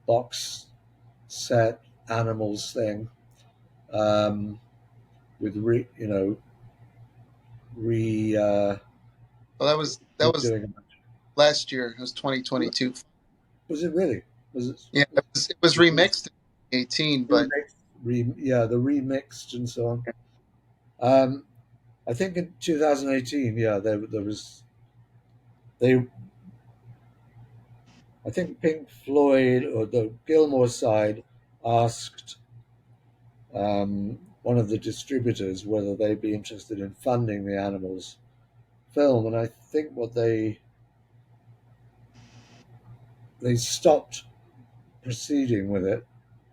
box set animals thing, with you know, re
Well, that was
doing.
last year. It was 2022.
Was it really? Was it?
Yeah, it was
It was
remixed in 2018, but
remixed, yeah, the remixed and so on. Um, I think in 2018, yeah, there was they. I think Pink Floyd or the Gilmore side asked one of the distributors whether they'd be interested in funding the Animals film, and I think what they stopped proceeding with it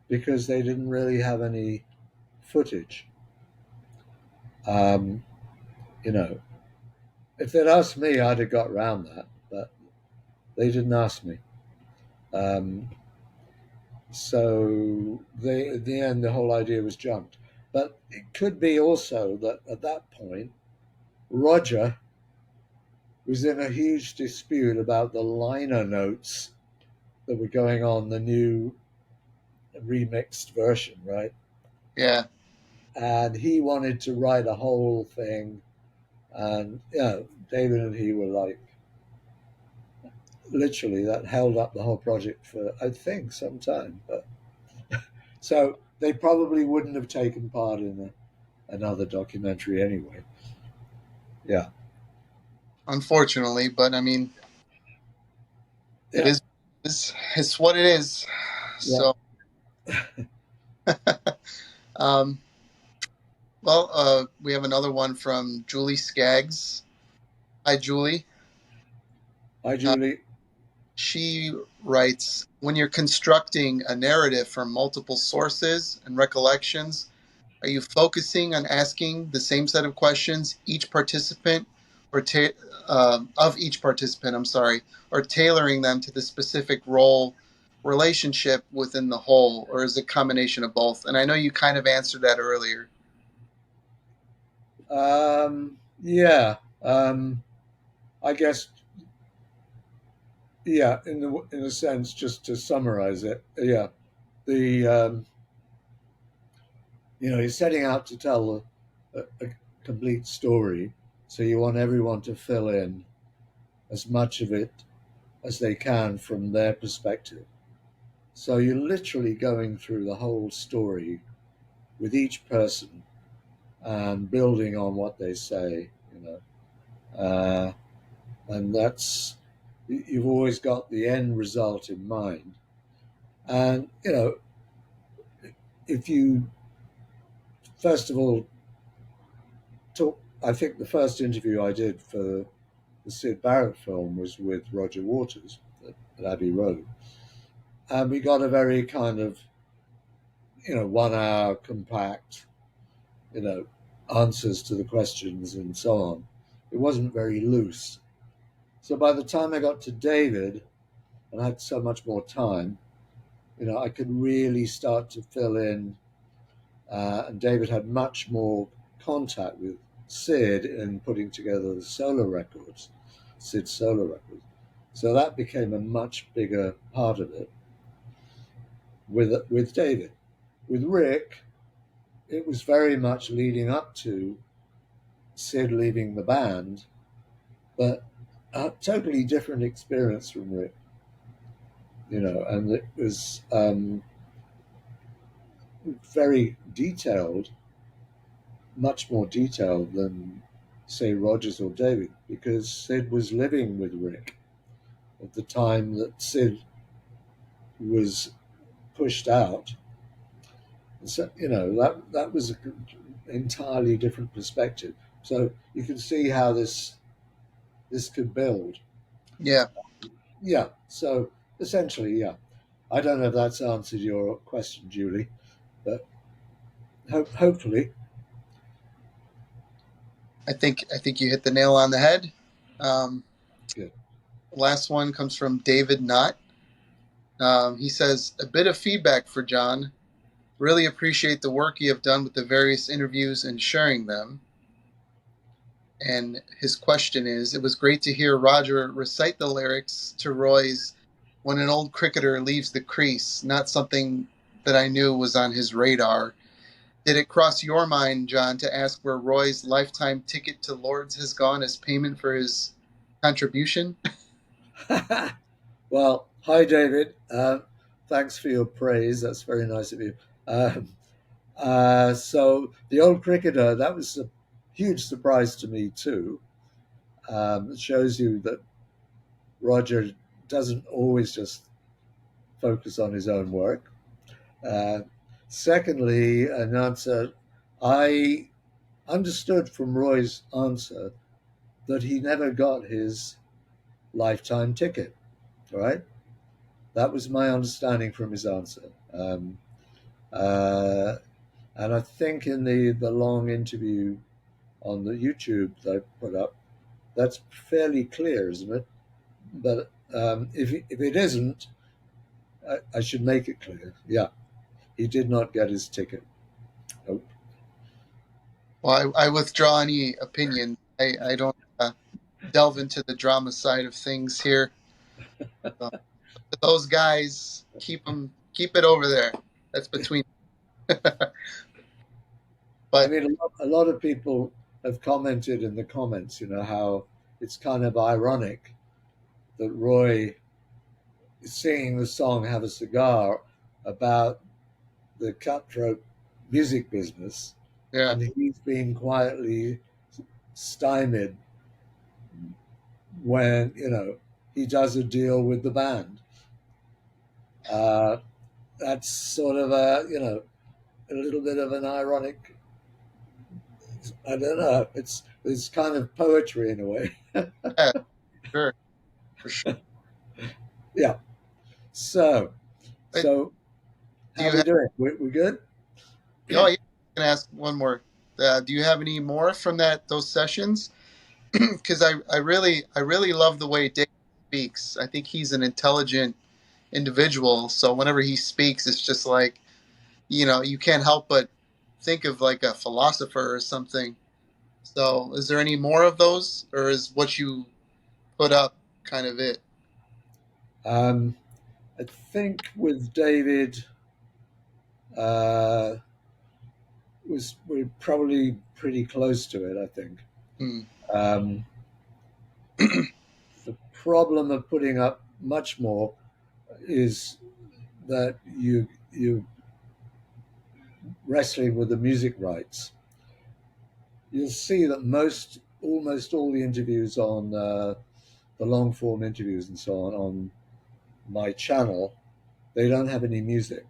because they didn't really have any footage. Um, you know, if they'd asked me, I'd have got round that, but they didn't ask me. Um, so they, in the end, the whole idea was junked. But it could be also that at that point, Roger was in a huge dispute about the liner notes that were going on the new remixed version, right?
Yeah.
And he wanted to write a whole thing. And, David and he were like, literally, that held up the whole project for, I think, some time. But so they probably wouldn't have taken part in another documentary anyway. Yeah.
Unfortunately, but I mean, it
Yeah.
is it's what it is.
Yeah.
So, um, well, we have another one from Julie Skaggs. Hi, Julie.
Hi,
Uh,
Julie.
she writes, when you're constructing a narrative from multiple sources and recollections, are you focusing on asking the same set of questions each participant, or of each participant? I'm sorry, or tailoring them to the specific role relationship within the whole, or is it a combination of both? And I know you kind of answered that earlier.
Yeah. I guess, yeah, in a sense, just to summarize it, yeah, the you're setting out to tell a complete story, so you want everyone to fill in as much of it as they can from their perspective. So you're literally going through the whole story with each person and building on what they say, and that's you've always got the end result in mind. And if you first of all talk, I think the first interview I did for the Sid Barrett film was with Roger Waters at Abbey Road, and we got a very kind of 1 hour compact, you know answers to the questions and so on. It wasn't very loose. So by the time I got to David and I had so much more time, I could really start to fill in. And David had much more contact with Sid in putting together the solo records, Sid's solo records. So that became a much bigger part of it with David. With Rick, it was very much leading up to Sid leaving the band, but a totally different experience from Rick, and it was very detailed, much more detailed than, say, Rogers or David, because Sid was living with Rick at the time that Sid was pushed out. And so, that was an entirely different perspective. So you can see how this could build.
Yeah,
Yeah. So essentially, yeah. I don't know if that's answered your question, Julie, but hopefully.
I think you hit the nail on the head. Um,
Good.
last one comes from David Knott. He says, a bit of feedback for John. Really appreciate the work you have done with the various interviews and sharing them. And his question is, it was great to hear Roger recite the lyrics to Roy's When an Old Cricketer Leaves the Crease, not something that I knew was on his radar. Did it cross your mind, John, to ask where Roy's lifetime ticket to Lord's has gone as payment for his contribution?
Well, hi, David. Thanks for your praise. That's very nice of you. So the old cricketer, that was. huge surprise to me too. It shows you that Roger doesn't always just focus on his own work. Uh, Secondly, an answer I understood from Roy's answer that he never got his lifetime ticket, right? That was my understanding from his answer. Uh, and I think in the long interview on the YouTube that I put up, that's fairly clear, isn't it? But if it isn't, I should make it clear. Yeah, he did not get his ticket. Nope.
Well, I withdraw any opinion. I don't delve into the drama side of things here. So, those guys, keep it over there. That's between.
I
But
mean, a lot of people have commented in the comments, how it's kind of ironic that Roy is singing the song Have a Cigar about the cutthroat music business,
yeah,
and he's being quietly stymied when, he does a deal with the band. Uh, that's sort of a little bit of an ironic, I don't know, it's kind of poetry in a way.
yeah, sure, for sure.
Yeah. So,
But
so
do
how
you
we
have?
doing? We good?
Oh, yeah. I can ask one more. Do you have any more from those sessions? Because I really love the way Dave speaks. I think he's an intelligent individual. So whenever he speaks, it's just like you can't help but think of like a philosopher or something. So is there any more of those, or is what you put up kind of it?
Um, I think with David, uh, we're probably pretty close to it. I think.
Hmm.
Um, the problem of putting up much more is that you wrestling with the music rights. You'll see that almost all the interviews on the long form interviews and so on my channel, they don't have any music.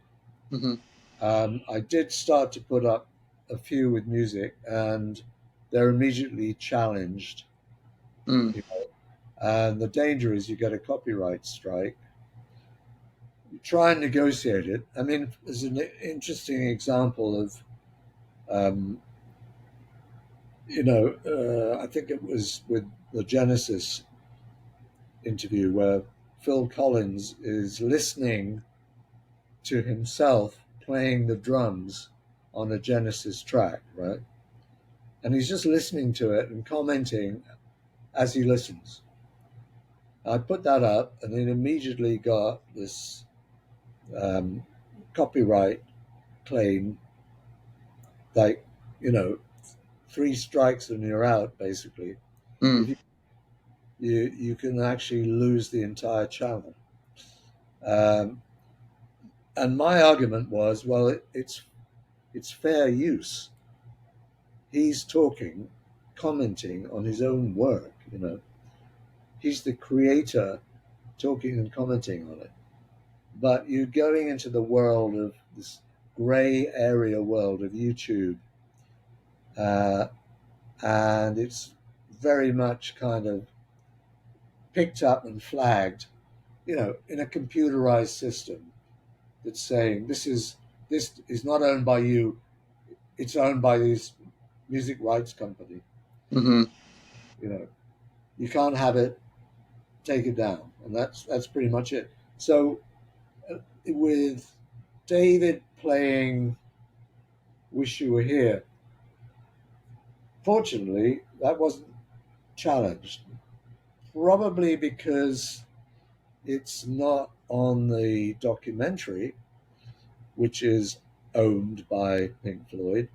Hmm.
I did start to put up a few with music, and they're immediately challenged.
Hmm.
And the danger is you get a copyright strike. You try and negotiate it. I mean, there's an interesting example of, um, I think it was with the Genesis interview where Phil Collins is listening to himself playing the drums on a Genesis track, right? And he's just listening to it and commenting as he listens. I put that up, and it immediately got this um, copyright claim, like, you know, three strikes and you're out, basically.
Hmm.
If you can actually lose the entire channel. Um, and my argument was, well, it's fair use. He's talking, commenting on his own work. He's the creator, talking and commenting on it. But you're going into the world of this gray area world of YouTube, uh, and it's very much kind of picked up and flagged, in a computerized system that's saying this is not owned by you, it's owned by this music rights company.
Hmm.
You know, you can't have it, take it down, and that's pretty much it. So with David playing "Wish You Were Here," fortunately, that wasn't challenged. Probably because it's not on the documentary, which is owned by Pink Floyd,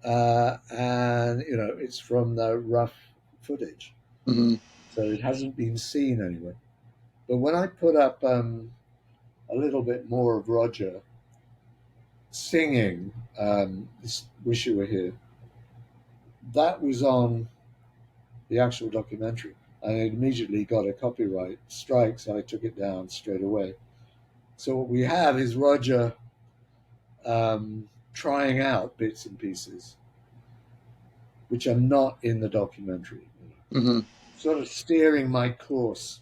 and it's from the rough footage,
Hmm.
so it hasn't been seen anywhere. But when I put up a little bit more of Roger singing this "Wish You Were Here," that was on the actual documentary. I immediately got a copyright strike, so I took it down straight away. So what we have is Roger trying out bits and pieces which are not in the documentary,
Hmm.
sort of steering my course.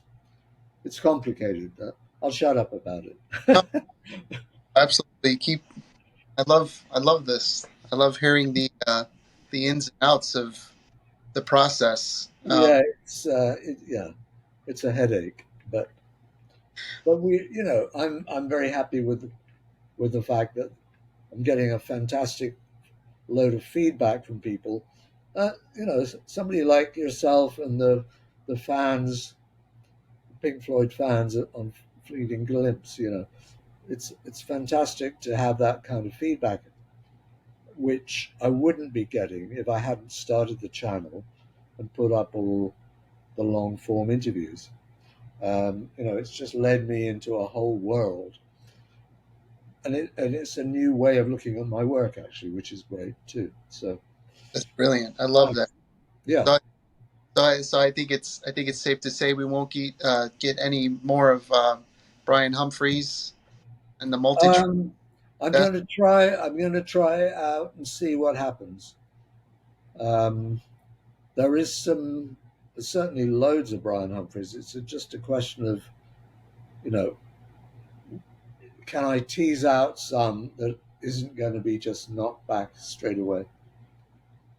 It's complicated. I'll shut up about
No,
it.
absolutely. I love this. I love hearing the ins and outs of the process.
Yeah, yeah, it's a headache, but I'm very happy with the fact that I'm getting a fantastic load of feedback from people. Somebody like yourself and the fans, Pink Floyd fans on Fleeting Glimpse. It's fantastic to have that kind of feedback, which I wouldn't be getting if I hadn't started the channel and put up all the long form interviews. It's just led me into a whole world, and it's a new way of looking at my work actually, which is great too. So
That's brilliant. I love that.
yeah,
So, so I think it's safe to say we won't get any more of Brian Humphreys and the multi.
um, I'm going to try. I'm going to try it out and see what happens. Um, there is there's certainly loads of Brian Humphreys. It's just a question of you know can I tease out some that isn't going to be just knocked back straight away?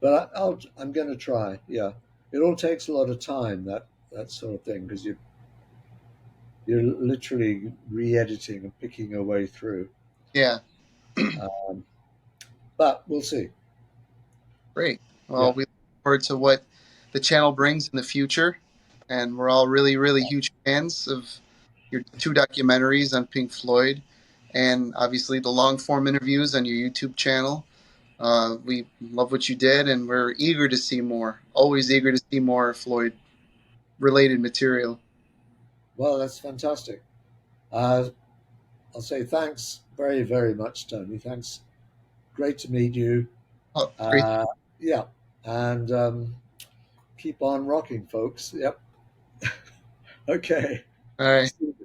But I'm going to try. Yeah, it all takes a lot of time that sort of thing because you're literally re-editing and picking your way through.
Yeah,
Um, but we'll see.
great.
Yeah.
Well, we look forward to what the channel brings in the future, and we're all really, really huge fans of your two documentaries on Pink Floyd, and obviously the long form interviews on your YouTube channel. We love what you did, and we're eager to see more. Always eager to see more Floyd related material.
Well, that's fantastic. Uh, I'll say thanks very, very much, Tony. Thanks. Great to meet you.
Oh, great.
Uh, yeah. And keep on rocking, folks. Yep. Okay.
All right.